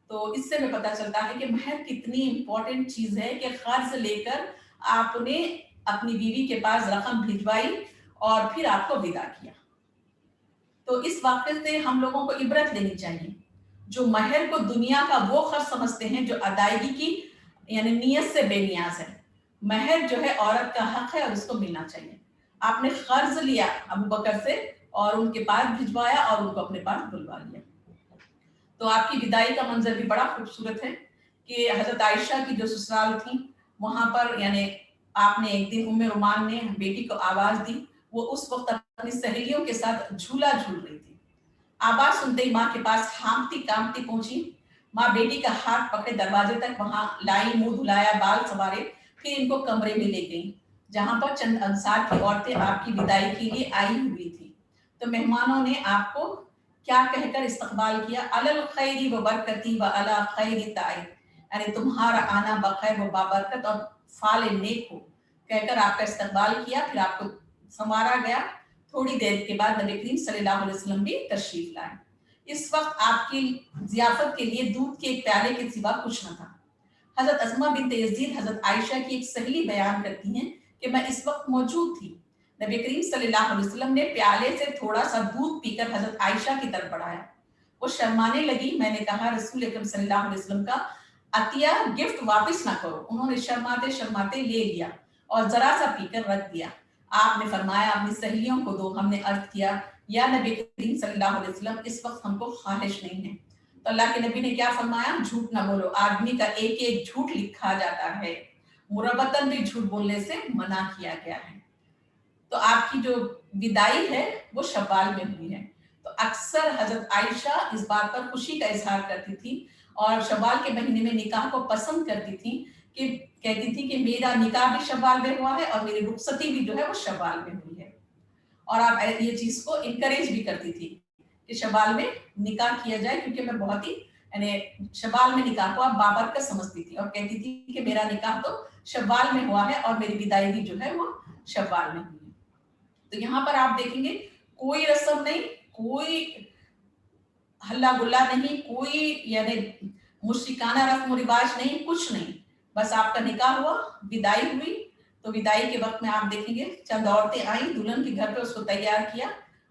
تو اس سے ہمیں پتہ چلتا ہے کہ مہر کتنی امپورٹنٹ چیز ہے کہ قرض لے کر آپ نے اپنی بیوی کے پاس رقم بھجوائی اور پھر آپ کو ودا کیا۔ تو اس واقعے سے ہم لوگوں کو عبرت لینی چاہیے۔ جو مہر کو دنیا کا وہ خرچ سمجھتے ہیں جو ادائیگی کی یعنی نیت سے بے نیاز ہے، مہر جو ہے عورت کا حق ہے اور اس کو ملنا چاہیے۔ آپ نے قرض لیا ابو بکر سے اور ان کے پاس بھجوایا اور ان کو اپنے پاس بلوا لیا۔ تو آپ کی وداعی کا منظر بھی بڑا خوبصورت ہے کہ حضرت عائشہ کی جو سسرال تھی وہاں پر یعنی آپ نے ایک دن ام رومان نے بیٹی کو آواز دی، وہ اس وقت اپنی سہیلیوں کے ساتھ جھولا جھول رہی تھی۔ آواز سنتے ہی ماں کے پاس ہانپتی کانپتی پہنچی، ماں بیٹی کا ہاتھ پکڑے دروازے تک وہاں لائی، منہ دھلایا، بال سنوارے، پھر ان کو کمرے میں لے گئی جہاں پر چند انصار کی عورتیں آپ کی وداعی کے لیے آئی ہوئی تھی۔ تو مہمانوں نے آپ کو کیا کہہ کر استقبال کیا؟ علی الخیری و برکتی و علی خیر تعید، یعنی تمہارا آنا بخیر و بابرکت اور فال نیک ہو کہہ کر آپ کا استقبال کیا، پھر آپ کو سنوارا گیا۔ تھوڑی دیر کے بعد نبی کریم صلی اللہ علیہ وسلم بھی تشریف لائے۔ اس وقت آپ کی ضیافت کے لیے دودھ کے ایک پیالے کے سوا کچھ نہ تھا۔ حضرت اسماء بنت یزید حضرت عائشہ کی ایک سہیلی بیان کرتی ہیں کہ میں اس وقت موجود تھی، نبی کریم صلی اللہ علیہ وسلم نے پیالے سے تھوڑا سا دودھ پی کر حضرت عائشہ کی طرف بڑھایا، وہ شرمانے لگی۔ میں نے کہا رسول اکرم صلی اللہ علیہ وسلم کا عطیہ گفٹ واپس نہ کرو، انہوں نے شرماتے شرماتے لے لیا اور ذرا سا پی کر رکھ دیا۔ آپ نے فرمایا اپنی سہیلیوں کو دو۔ ہم نے عرض کیا یا نبی کریم صلی اللہ علیہ وسلم اس وقت ہم کو خواہش نہیں ہے۔ تو اللہ کے نبی نے کیا فرمایا؟ جھوٹ نہ بولو، آدمی کا ایک ایک جھوٹ لکھا جاتا ہے، مربتاً بھی جھوٹ بولنے سے منع کیا گیا ہے۔ تو آپ کی جو وداعی ہے وہ شوال میں ہوئی ہے۔ تو اکثر حضرت عائشہ اس بات پر خوشی کا اظہار کرتی تھی اور شوال کے مہینے میں نکاح کو پسند کرتی تھی، کہ کہتی تھی کہ میرا نکاح بھی شوال میں ہوا ہے اور میری رخصتی بھی جو ہے وہ شوال میں ہوئی ہے۔ اور آپ یہ چیز کو انکریج بھی کرتی تھی کہ شوال میں نکاح کیا جائے، کیونکہ میں بہت ہی یعنی شوال میں نکاح کو آپ بابرکت سمجھتی تھی اور کہتی تھی کہ میرا نکاح تو شوال میں ہوا ہے اور میری وداعی بھی جو ہے وہ شوال میں ہوئی ہے۔ تو یہاں پر آپ دیکھیں گے کوئی رسم نہیں، کوئی ہلا گلا نہیں، کوئی یعنی مشرکانہ رسم و رواج نہیں، کچھ نہیں، بس آپ کا نکاح ہوا، وداعی ہوئی۔ تو وداعی کے وقت میں آپ دیکھیں گے چند عورتیں آئیں، دلہن کے گھر پہ اس کو تیار کیا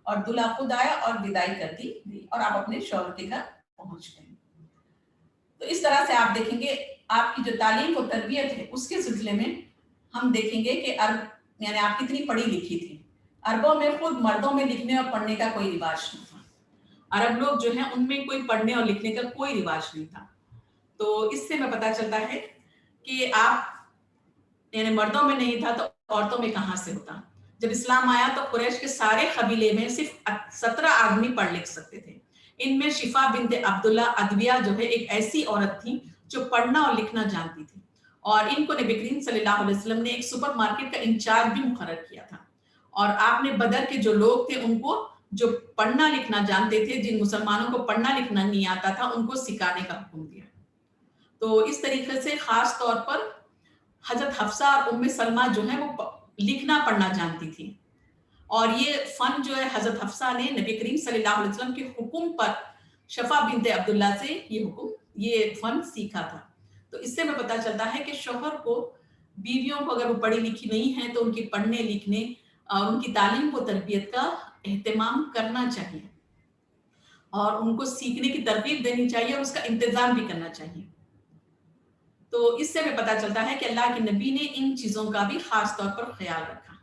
اور دلہا خود آیا اور وداعی کر دی اور آپ اپنے شوہر کے گھر پہنچ گئے۔ تو اس طرح سے آپ دیکھیں گے آپ کی جو تعلیم و تربیت ہے اس کے سلسلے میں ہم دیکھیں گے کہ عرب یعنی آپ کتنی پڑھی لکھی تھی۔ عربوں میں خود مردوں میں لکھنے اور پڑھنے کا کوئی رواج نہیں تھا، عرب لوگ جو ہیں ان میں کوئی پڑھنے اور لکھنے کا کوئی رواج نہیں تھا۔ تو اس سے میں پتہ چلتا ہے کہ آپ یعنی مردوں میں نہیں تھا تو عورتوں میں کہاں سے ہوتا۔ جب اسلام آیا تو قریش کے سارے قبیلے میں صرف 17 آدمی پڑھ لکھ سکتے تھے۔ ان میں شفا بنت عبداللہ ادویہ جو ہے ایک ایسی عورت تھی جو پڑھنا اور لکھنا جانتی تھی، اور ان کو نبی کریم صلی اللہ علیہ وسلم نے ایک سپر مارکیٹ کا انچارج بھی مقرر کیا تھا، اور آپ نے بدر کے جو لوگ تھے ان کو جو پڑھنا لکھنا جانتے تھے، جن مسلمانوں کو پڑھنا لکھنا نہیں آتا تھا ان کو سکھانے کا حکم دیا۔ تو اس طریقے سے خاص طور پر حضرت حفصہ اور ام سلمہ جو ہیں وہ لکھنا پڑھنا جانتی تھی، اور یہ فن جو ہے حضرت حفصہ نے نبی کریم صلی اللہ علیہ وسلم کے حکم پر شفا بنت عبداللہ سے یہ فن سیکھا تھا۔ تو اس سے میں پتہ چلتا ہے کہ شوہر کو بیویوں کو اگر وہ پڑھی لکھی نہیں ہیں تو ان کی پڑھنے لکھنے اور ان کی تعلیم و تربیت کا اہتمام کرنا چاہیے اور ان کو سیکھنے کی ترغیب دینی چاہیے اور اس کا انتظام بھی کرنا چاہیے۔ تو اس سے ہمیں پتہ چلتا ہے کہ اللہ کے نبی نے ان چیزوں کا بھی خاص طور پر خیال رکھا،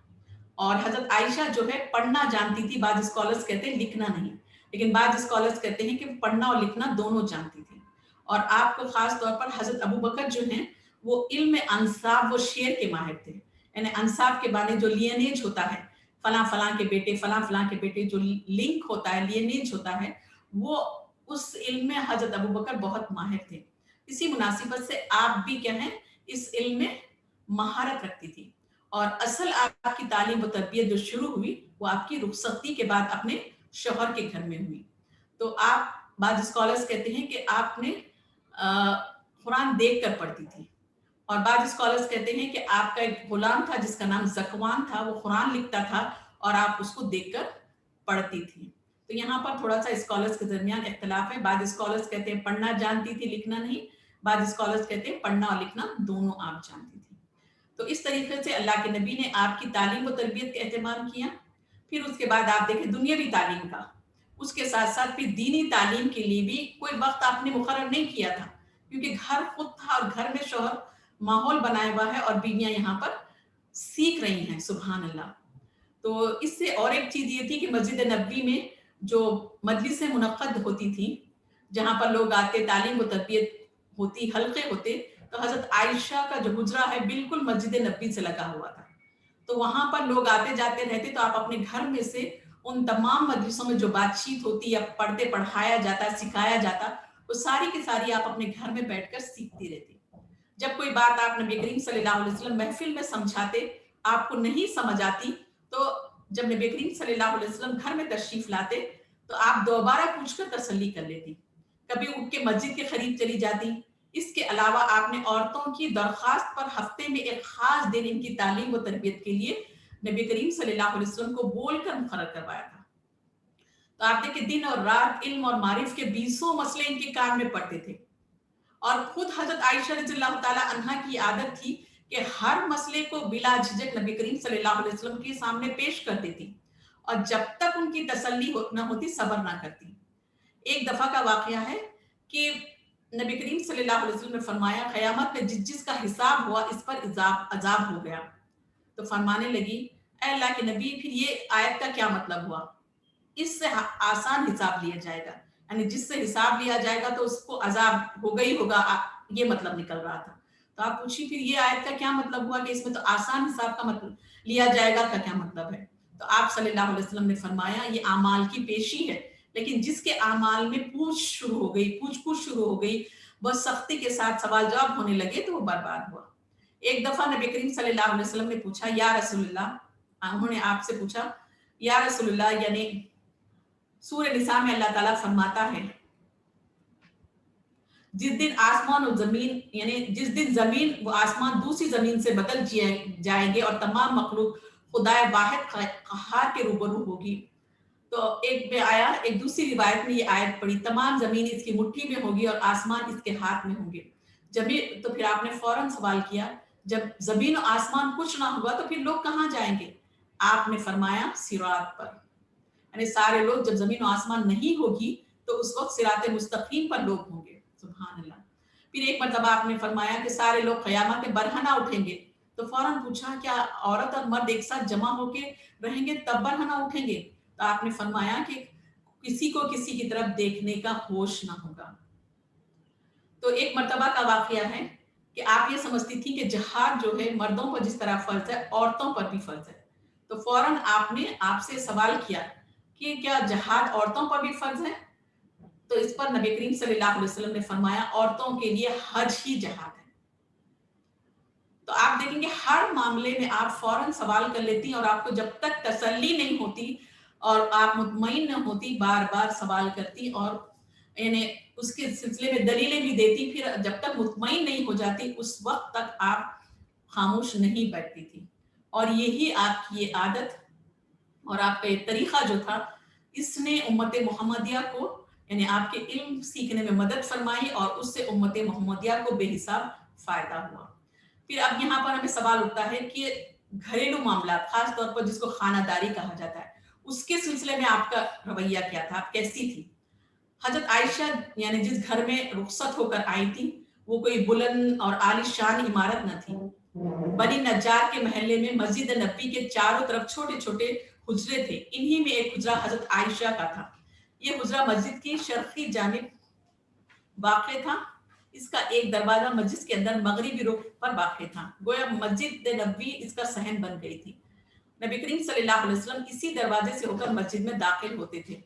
اور حضرت عائشہ جو ہے پڑھنا جانتی تھی، بعض اسکالرز کہتے ہیں لکھنا نہیں۔ لیکن بعض اسکالرز کہتے ہیں کہ پڑھنا اور لکھنا دونوں جانتی تھی. اور آپ کو خاص طور پر حضرت ابو بکر جو ہیں وہ علم انساب و شعر کے ماہر تھے. یعنی انساب کے بارے جو لینیج ہوتا ہے، فلاں فلاں کے بیٹے فلاں فلاں کے بیٹے، جو لنک ہوتا ہے، لینیج ہوتا ہے، وہ اس علم میں حضرت ابو بکر بہت ماہر تھے. اسی مناسبت سے آپ بھی کیا ہیں اس علم میں مہارت رکھتی تھی. اور اصل آپ کی تعلیم و تربیت جو شروع ہوئی وہ آپ کی رخصتی کے بعد اپنے شوہر کے گھر میں ہوئی. تو آپ، بعض اسکالرز کہتے ہیں کہ آپ نے قرآن دیکھ کر پڑھتی تھی، اور بعض اسکالرز کہتے ہیں کہ آپ کا ایک غلام تھا جس کا نام زکوان تھا، وہ قرآن لکھتا تھا اور آپ اس کو دیکھ کر پڑھتی تھی. تو یہاں پر تھوڑا سا اسکالرز کے درمیان اختلاف ہے. بعض اسکالرز کہتے ہیں پڑھنا جانتی تھی، لکھنا نہیں. بعض اسکالرز کہتے ہیں پڑھنا اور لکھنا دونوں آپ جانتی تھی. تو اس طریقے سے اللہ کے نبی نے آپ کی تعلیم و تربیت کا اہتمام کیا. پھر اس کے بعد آپ دیکھیں دنیاوی تعلیم کا، اس کے ساتھ ساتھ پھر دینی تعلیم کے لیے بھی کوئی وقت آپ نے مقرر نہیں کیا تھا، کیونکہ گھر خود تھا اور گھر میں شوہر ماحول بنایا ہوا ہے اور بیویاں یہاں پر سیکھ رہی ہیں. سبحان اللہ. تو اس سے اور ایک چیز یہ تھی کہ مسجد نبوی میں جو مجلسیں منعقد ہوتی تھیں، جہاں پر لوگ آتے، تعلیم و تربیت ہوتی، حلقے ہوتے، تو حضرت عائشہ کا جو حجرہ ہے بالکل مسجد نبوی سے لگا ہوا تھا. تو وہاں پر لوگ آتے جاتے رہتے، تو آپ اپنے گھر میں سے ان تمام مجلسوں میں جو بات چیت ہوتی یا پڑھتے پڑھایا جاتا، سکھایا جاتا، وہ ساری کی ساری آپ اپنے گھر میں بیٹھ کر سیکھتی رہتی. جب کوئی بات آپ نبی کریم صلی اللہ علیہ وسلم محفل میں سمجھاتے، آپ کو نہیں سمجھ آتی، تو جب نبی کریم صلی اللہ علیہ وسلم گھر میں تشریف لاتے تو آپ دوبارہ پوچھ کر تسلی کر لیتی. کبھی اٹھ کے مسجد کے قریب چلی جاتی. اس کے علاوہ آپ نے عورتوں کی درخواست پر ہفتے میں ایک خاص دن ان کی تعلیم و تربیت کے لیے نبی کریم صلی اللہ علیہ وسلم کو بول کر مقرر کروایا تھا. تو آپ دیکھیں دن اور رات علم اور معرف کے 20 مسئلے ان کے کان میں پڑتے تھے. اور خود حضرت عائشہ رضی اللہ تعالی عنہا کی عادت تھی کہ ہر مسئلے کو بلا جھجک نبی کریم صلی اللہ علیہ وسلم کے سامنے پیش کر دیتی، اور جب تک ان کی تسلی نہ ہوتی صبر نہ کرتی. ایک دفعہ کا واقعہ ہے کہ نبی کریم صلی اللہ علیہ وسلم نے فرمایا قیامت میں جس جس کا حساب ہوا اس پر عذاب ہو گیا. تو فرمانے لگی اے اللہ کے نبی پھر یہ آیت کا کیا مطلب ہوا؟ اس سے آسان حساب لیا جائے گا، یعنی جس سے حساب لیا جائے گا تو اس کو عذاب ہوگا ہی ہوگا، یہ مطلب نکل رہا تھا. تو آپ پوچھی پھر یہ آیت کا کیا مطلب ہوا کہ اس میں تو آسان حساب کا مطلب لیا جائے گا کا کیا مطلب ہے؟ تو آپ صلی اللہ علیہ وسلم نے فرمایا یہ اعمال کی پیشی ہے، لیکن جس کے اعمال میں پوچھ پوچھ شروع ہو گئی، بس سختی کے ساتھ سوال جواب ہونے لگے تو وہ برباد ہوا. ایک دفعہ نبی کریم صلی اللہ علیہ وسلم نے پوچھا یا رسول اللہ، انہوں نے آپ سے پوچھا یا رسول اللہ، یعنی سورہ نساء میں اللہ تعالیٰ فرماتا ہے جس دن آسمان اور زمین، یعنی جس دن زمین و آسمان دوسری زمین سے بدل جائیں گے اور تمام مخلوق خدائے واحد قہار کے روبرو ہوگی. تو ایک میں آیا، ایک دوسری روایت میں یہ آیت پڑھی تمام زمین اس کی مٹھی میں ہوگی اور آسمان اس کے ہاتھ میں ہوں گے. تو پھر آپ نے فوراً سوال کیا جب زمین و آسمان کچھ نہ ہوگا تو پھر لوگ کہاں جائیں گے؟ آپ نے فرمایا صراط پر، یعنی سارے لوگ جب زمین و آسمان نہیں ہوگی تو اس وقت صراط مستقیم پر لوگ ہوں گے. سبحان اللہ. پھر ایک مرتبہ آپ نے فرمایا کہ سارے لوگ قیامت میں برہنہ اٹھیں گے. تو فوراً پوچھا کیا عورت اور مرد ایک ساتھ جمع ہو کے رہیں گے تب برہنہ اٹھیں گے؟ تو آپ نے فرمایا کہ کسی کو کسی کی طرف دیکھنے کا ہوش نہ ہوگا. تو ایک مرتبہ کا واقعہ ہے کہ آپ یہ سمجھتی تھی کہ جہاد جو ہے مردوں پر جس طرح فرض ہے عورتوں پر بھی فرض ہے. تو فوراً آپ نے آپ سے سوال کیا کہ کیا جہاد عورتوں پر بھی فرض ہے؟ تو اس پر نبی کریم صلی اللہ علیہ وسلم نے فرمایا عورتوں کے لیے حج ہی جہاد ہے. تو آپ دیکھیں گے ہر معاملے میں آپ فوراً سوال کر لیتی اور آپ کو جب تک تسلی نہیں ہوتی اور آپ مطمئن نہ ہوتی بار بار سوال کرتی اور یعنی اس کے سلسلے میں دلیلیں بھی دیتی. پھر جب تک مطمئن نہیں ہو جاتی اس وقت تک آپ خاموش نہیں بیٹھتی تھی. اور یہی آپ کی یہ عادت اور آپ کا یہ طریقہ جو تھا اس نے امت محمدیہ کو یعنی آپ کے علم سیکھنے میں مدد فرمائی اور اس سے امت محمدیہ کو بے حساب فائدہ ہوا. پھر اب یہاں پر ہمیں سوال اٹھتا ہے کہ گھریلو معاملات خاص طور پر جس کو خانہ داری کہا جاتا ہے اس کے سلسلے میں آپ کا رویہ کیا تھا، آپ کیسی تھی؟ حضرت عائشہ یعنی جس گھر میں رخصت ہو کر آئی تھی وہ کوئی بلند اور عالی شان عمارت نہ تھی. بنی نجار کے محلے میں مسجد نبی کے چاروں طرف چھوٹے چھوٹے حجرے تھے. انہی میں ایک حجرہ حضرت عائشہ کا تھا. ये हुजरा मस्जिद की शर्क़ी जानिब वाक़ था। इसका एक दरवाज़ा मस्जिद के अंदर मगरिबी रुख पर वाक़ था। गोया मस्जिद नबवी इसका सहन बन गई थी। नबी करीम सल्लल्लाहु अलैहि वसल्लम इसी दरवाजे से होकर मस्जिद में दाखिल होते थे।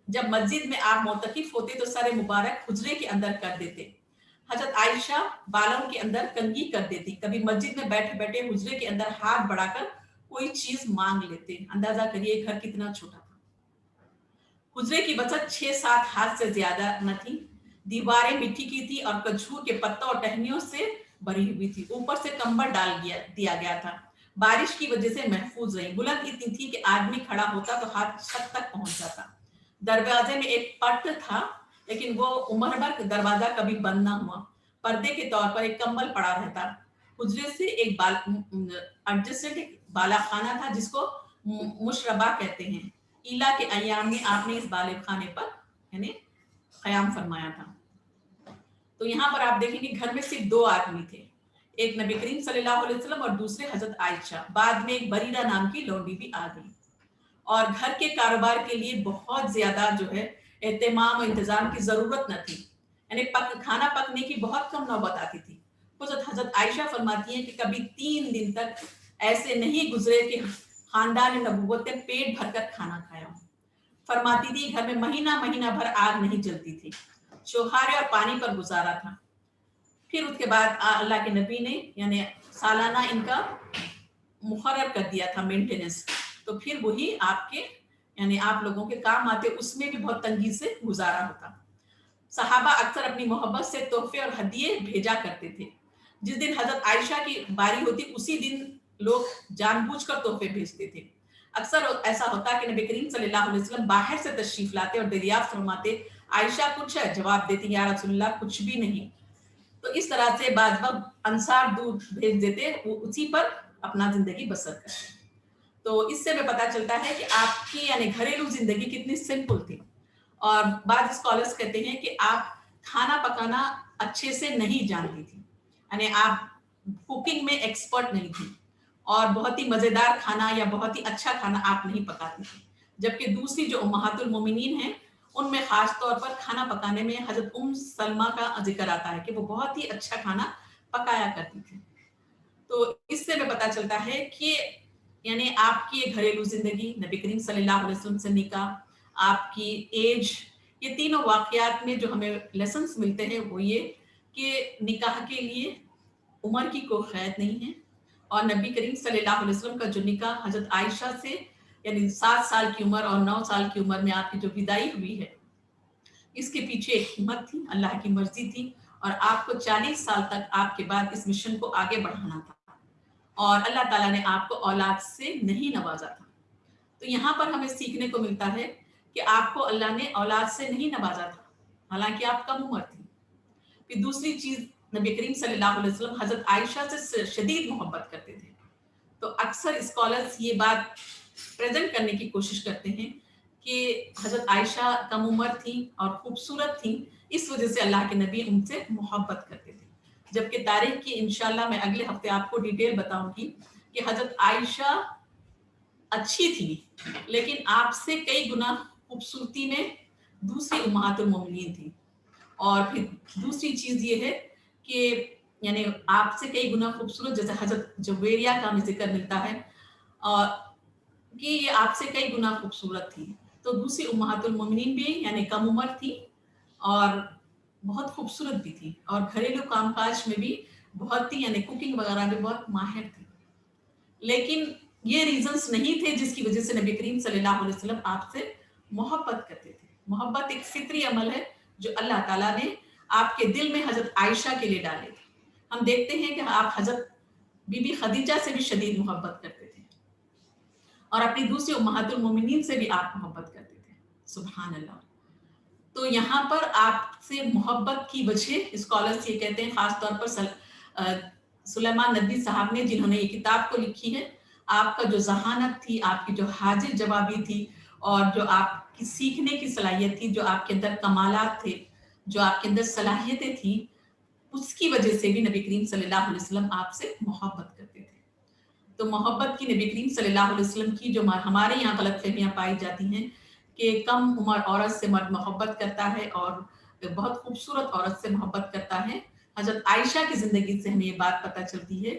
जब मस्जिद में आप मोतकिफ होते तो सर मुबारक हुजरे के अंदर कर देते। हजरत आयशा बालों के अंदर कंघी कर देती। कभी मस्जिद में बैठे बैठे हुजरे के अंदर हाथ बढ़ाकर कोई चीज मांग लेते। अंदाजा करिए घर कितना छोटा था। हुजरे की वसत 6-7 हाथ से ज्यादा न थी। दीवारें मिट्टी की थी और खजूर के पत्तों और टहनियों से भरी हुई थी। ऊपर से कंबल दिया गया था। बारिश की वजह से महफूज रही। बुलंद इतनी थी कि आदमी खड़ा होता तो हाथ छत तक पहुंच जाता। दरवाजे में एक पट था, लेकिन वो उम्र भर दरवाजा कभी बंद ना हुआ। पर्दे के तौर पर एक कंबल पड़ा रहता। हुजरे से एक एडजस्टेड एक बाला खाना था जिसको मुशरबा कहते हैं। ईला के अयाम में आपने इस बाले खाने पर यानी क़याम फरमाया था। तो यहाँ पर आप देखेंगे घर में सिर्फ 2 आदमी थे, एक नबी करीम सल्लल्लाहु अलैहि वसल्लम और दूसरे हजरत आयशा। बाद में एक बरीरा नाम की लौंडी भी आ गई और घर के कारोबार के लिए बहुत ज्यादा जो है एहतमाम और इंतजाम की जरूरत न थी। यानी खाना पकने की बहुत कम नौबत आती थी। हजरत आयशा फरमाती हैं कि कभी 3 दिन तक ऐसे नहीं गुजरे कि खानदान नबूवत ने पेट भरकर खाना खाया। फरमाती थी घर में महीना महीना भर आग नहीं जलती थी। चौहारे और पानी पर गुजारा था। फिर उसके बाद अल्लाह के नबी ने यानी सालाना इनका मुकर्रर कर दिया था मेंटेनेंस। तो फिर वही आपके यानी आप लोगों के काम आते। उसमें भी बहुत तंगी से गुजारा होता। सहाबा अक्सर अपनी मोहब्बत से तोहफे और हदिये भेजा करते थे। जिस दिन हजरत आयशा की बारी होती उसी दिन लोग जानबूझकर तोहफे भेजते थे। अक्सर ऐसा होता कि नबी करीम सल्लल्लाहु अलैहि वसल्लम बाहर से तशरीफ लाते और दरियाफ्त फरमाते। आयशा कुछ है, जवाब देती या रसूलल्लाह कुछ भी नहीं। तो इस तरह से बाद वक्त अंसार दूध भेज देते, वो उसी पर अपना जिंदगी बसर करते। तो इससे हमें पता चलता है कि आपकी यानी घरेलू जिंदगी कितनी सिंपल थी। और बाद स्कॉलर्स कहते हैं कि आप खाना पकाना अच्छे से नहीं जानती थी, यानी आप कुकिंग में एक्सपर्ट नहीं थी और बहुत ही मजेदार खाना या बहुत ही अच्छा खाना आप नहीं पकाती थी। जबकि दूसरी जो उम्महातुल मोमिनीन हैं उनमें खास तौर पर खाना पकाने में हजरत सलमा का जिक्र आता है कि वो बहुत ही अच्छा खाना पकाया करती थी। तो इससे हमें पता चलता है कि यानी आपकी ये घरेलू जिंदगी, नबी करीम सल्लल्लाहु अलैहि वसल्लम से निकाह, आपकी एज, ये तीनों वाकयात में जो हमें लेसन्स मिलते हैं वो ये कि निकाह के लिए उम्र की कोई क़ैद नहीं है। और नबी करीम सल्लल्लाहु अलैहि वसल्लम का जो निकाह हजरत आयशा से यानी 7 साल की उम्र और 9 साल की उम्र में आपकी जो विदाई हुई है, इसके पीछे एक हिम्मत थी, अल्लाह की मर्जी थी और आपको 40 साल तक आपके बाद इस मिशन को आगे बढ़ाना था और अल्लाह ताला ने आपको औलाद से नहीं नवाजा था। तो यहाँ पर हमें सीखने को मिलता है कि आपको अल्लाह ने औलाद से नहीं नवाजा था, हालांकि आप कम उम्र थी। फिर दूसरी चीज, नबी करीम सल्लल्लाहु अलैहि वसल्लम हजरत आयशा से शदीद मोहब्बत करते थे। तो अक्सर स्कॉलर्स ये बात प्रेजेंट करने की कोशिश करते हैं कि हजरत आयशा कम उम्र थी और खूबसूरत थी, इस वजह से अल्लाह के नबी उनसे मोहब्बत करते थे। जबकि तारीख की इंशाल्लाह मैं अगले हफ्ते आपको डिटेल बताऊंगी कि हजरत आयशा अच्छी थी लेकिन आपसे कई गुना खूबसूरती में दूसरी उम्महातुल मोमिनीन थी। और फिर दूसरी चीज ये है कि यानी आपसे कई गुना खूबसूरत, जैसे हजरत जुबैरिया का हमें जिक्र मिलता है और कि ये आपसे कई गुना खूबसूरत थी। तो दूसरी उम्महातुल मोमिनीन भी यानी कम उम्र थी और बहुत खूबसूरत भी थी और घरेलू कामकाज में भी बहुत ही यानी कुकिंग वगैरह में बहुत माहिर थी। लेकिन ये रीजंस नहीं थे जिसकी वजह से नबी करीम सल्लल्लाहु अलैहि वसल्लम आपसे मोहब्बत करते थे। मोहब्बत एक फितरी अमल है जो अल्लाह ताला ने आपके दिल में हजरत आयशा के लिए डाले थे। हम देखते हैं कि आप हजरत बीबी खदीजा से भी शदीद मोहब्बत करते थे और अपनी दूसरी उम्महातुल मोमिनीन से भी आप मोहब्बत करते थे। सुभान अल्लाह। तो यहाँ पर आपसे मोहब्बत की वजह स्कॉलर्स ये कहते हैं, खास तौर पर सुलेमान नदवी साहब ने जिन्होंने ये किताब को लिखी है, आपका जो जहानत थी, आपकी जो हाजिर जवाबी थी और जो आपकी सीखने की सलाहियत थी, जो आपके अंदर कमालात थे, जो आपके अंदर सलाहियतें थी, उसकी वजह से भी नबी करीम सल्लल्लाहु अलैहि वसल्लम आपसे मोहब्बत करते थे। तो मोहब्बत की नबी करीम सल्लल्लाहु अलैहि वसल्लम की जो हमारे यहाँ गलतफहमियां पाई जाती हैं کہ کم عمر عورت سے مرد محبت کرتا ہے اور بہت خوبصورت عورت سے محبت کرتا ہے. حضرت عائشہ کی زندگی سے ہمیں یہ بات پتہ چلتی ہے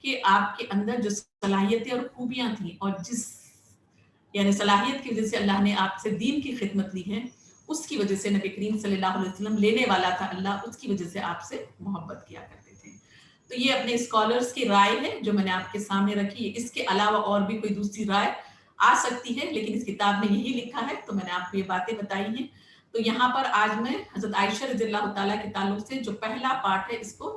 کہ آپ کے اندر جو صلاحیتیں اور خوبیاں تھیں اور جس یعنی صلاحیت کی وجہ سے اللہ نے آپ سے دین کی خدمت لی ہے، اس کی وجہ سے نبی کریم صلی اللہ علیہ وسلم لینے والا تھا اللہ، اس کی وجہ سے آپ سے محبت کیا کرتے تھے. تو یہ اپنے اسکالرز کی رائے ہے جو میں نے آپ کے سامنے رکھی ہے. اس کے علاوہ اور بھی کوئی دوسری رائے آ سکتی ہے، لیکن اس کتاب میں یہی لکھا ہے تو میں نے آپ کو یہ باتیں بتائی ہیں. تو یہاں پر آج میں حضرت عائشہ رضی اللہ تعالیٰ کے تعلق سے جو پہلا پارٹ ہے اس کو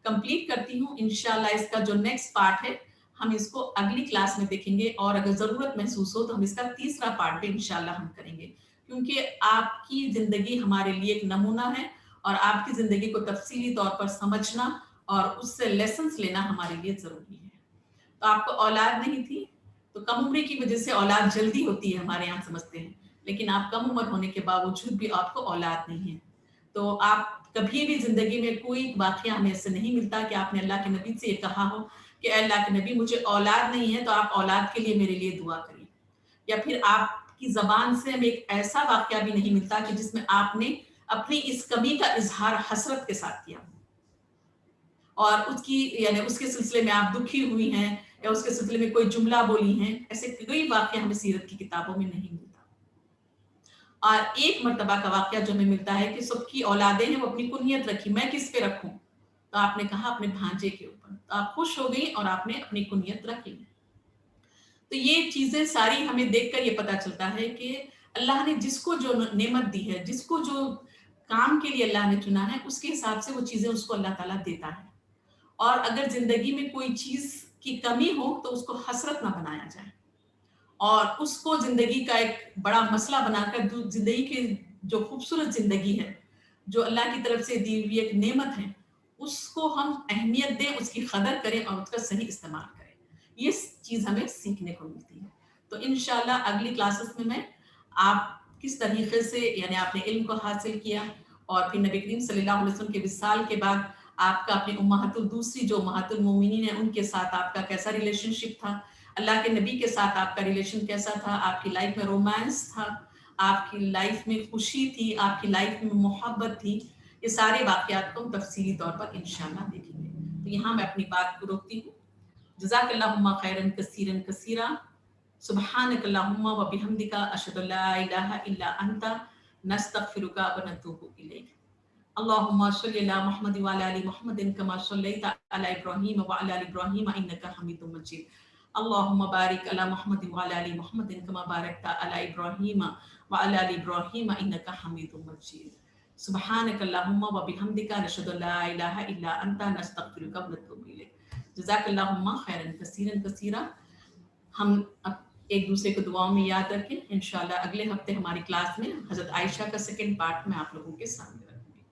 کمپلیٹ کرتی ہوں. انشاءاللہ اس کا جو نیکسٹ پارٹ ہے ہم اس کو اگلی کلاس میں دیکھیں گے، اور اگر ضرورت محسوس ہو تو ہم اس کا تیسرا پارٹ بھی انشاءاللہ ہم کریں گے، کیونکہ آپ کی زندگی ہمارے لیے ایک نمونہ ہے اور آپ کی زندگی کو تفصیلی طور پر سمجھنا اور اس سے لیسنس لینا ہمارے لیے ضروری ہے. تو آپ کو اولاد نہیں تھی تو کم عمری کی وجہ سے اولاد جلدی ہوتی ہے ہمارے یہاں سمجھتے ہیں، لیکن آپ کم عمر ہونے کے باوجود بھی آپ کو اولاد نہیں ہے. تو آپ کبھی بھی زندگی میں کوئی واقعہ ہمیں ایسے نہیں ملتا کہ آپ نے اللہ کے نبی سے یہ کہا ہو کہ اے اللہ کے نبی مجھے اولاد نہیں ہے تو آپ اولاد کے لیے میرے لیے دعا کریں، یا پھر آپ کی زبان سے ہمیں ایک ایسا واقعہ بھی نہیں ملتا کہ جس میں آپ نے اپنی اس کمی کا اظہار حسرت کے ساتھ کیا اور اس کی یعنی اس کے سلسلے میں آپ دکھی ہوئی ہیں یا اس کے سلسلے میں کوئی جملہ بولی ہیں. ایسے کوئی واقعہ ہمیں سیرت کی کتابوں میں نہیں ملتا. اور ایک مرتبہ کا واقعہ جو ہمیں ملتا ہے کہ سب کی اولادیں ہیں وہ اپنی کنیت رکھی، میں کس پہ رکھوں؟ تو آپ نے کہا اپنے بھانجے کے اوپر. تو آپ خوش ہو گئی اور آپ نے اپنی کنیت رکھ لی. تو یہ چیزیں ساری ہمیں دیکھ کر یہ پتا چلتا ہے کہ اللہ نے جس کو جو نعمت دی ہے، جس کو جو کام کے لیے اللہ نے چنا ہے، اس کے حساب سے وہ چیزیں اس کو اللہ تعالیٰ دیتا ہے. اور اگر زندگی میں کوئی چیز کی کمی ہو تو اس کو حسرت نہ بنایا جائے اور اس کو زندگی کا ایک بڑا مسئلہ بنا کر زندگی کی جو خوبصورت زندگی ہے جو اللہ کی طرف سے دی ہوئی ایک نعمت ہے اس کو ہم اہمیت دیں، اس کی قدر کریں اور اس کا صحیح استعمال کریں. یہ چیز ہمیں سیکھنے کو ملتی ہے. تو انشاءاللہ اگلی کلاسز میں آپ کس طریقے سے یعنی آپ نے علم کو حاصل کیا اور پھر نبی کریم صلی اللہ علیہ وسلم کے وصال کے بعد آپ کا اپنے دوسری جو امہات المومنین ہیں ان کے ساتھ آپ کا کیسا ریلیشن شپ تھا، اللہ کے نبی کے ساتھ آپ کا ریلیشن کیسا تھا، آپ کی لائف میں رومانس تھا، آپ کی لائف میں خوشی تھی، آپ کی لائف میں محبت تھی. یہ سارے واقعات کو ہم تفصیلی طور پر انشاءاللہ دیکھیں گے. تو یہاں میں اپنی بات کو روکتی ہوں. جزاک اللہم خیرا کثیرا کثیرا. سبحانک اللہم و بحمدک اشہد ان لا الہ الا انت نستغفرک و نتوب الیک. اللہم صلی علی محمد وعلی آل محمد کما صلیت علی ابراہیم وعلی آل ابراہیم انک حمید مجید. اللہم بارک علی محمد وعلی آل محمد کما بارکت علی ابراہیم وعلی آل ابراہیم انک حمید مجید. سبحانک اللہم و بحمدک نشہد ان لا الہ الا انت نستغفرک و نتوب الیک. جزاک اللہم خیرا کثیرا کثیرا. ہم ایک دوسرے کو دعاؤں میں یاد رکھیں. انشاءاللہ اگلے ہفتے ہماری کلاس میں حضرت عائشہ کا سیکنڈ پارٹ میں آپ لوگوں کے سامنے رکھوں گی.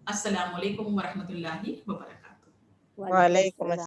السلام علیکم ورحمۃ اللہ وبرکاتہ. وعلیکم السلام.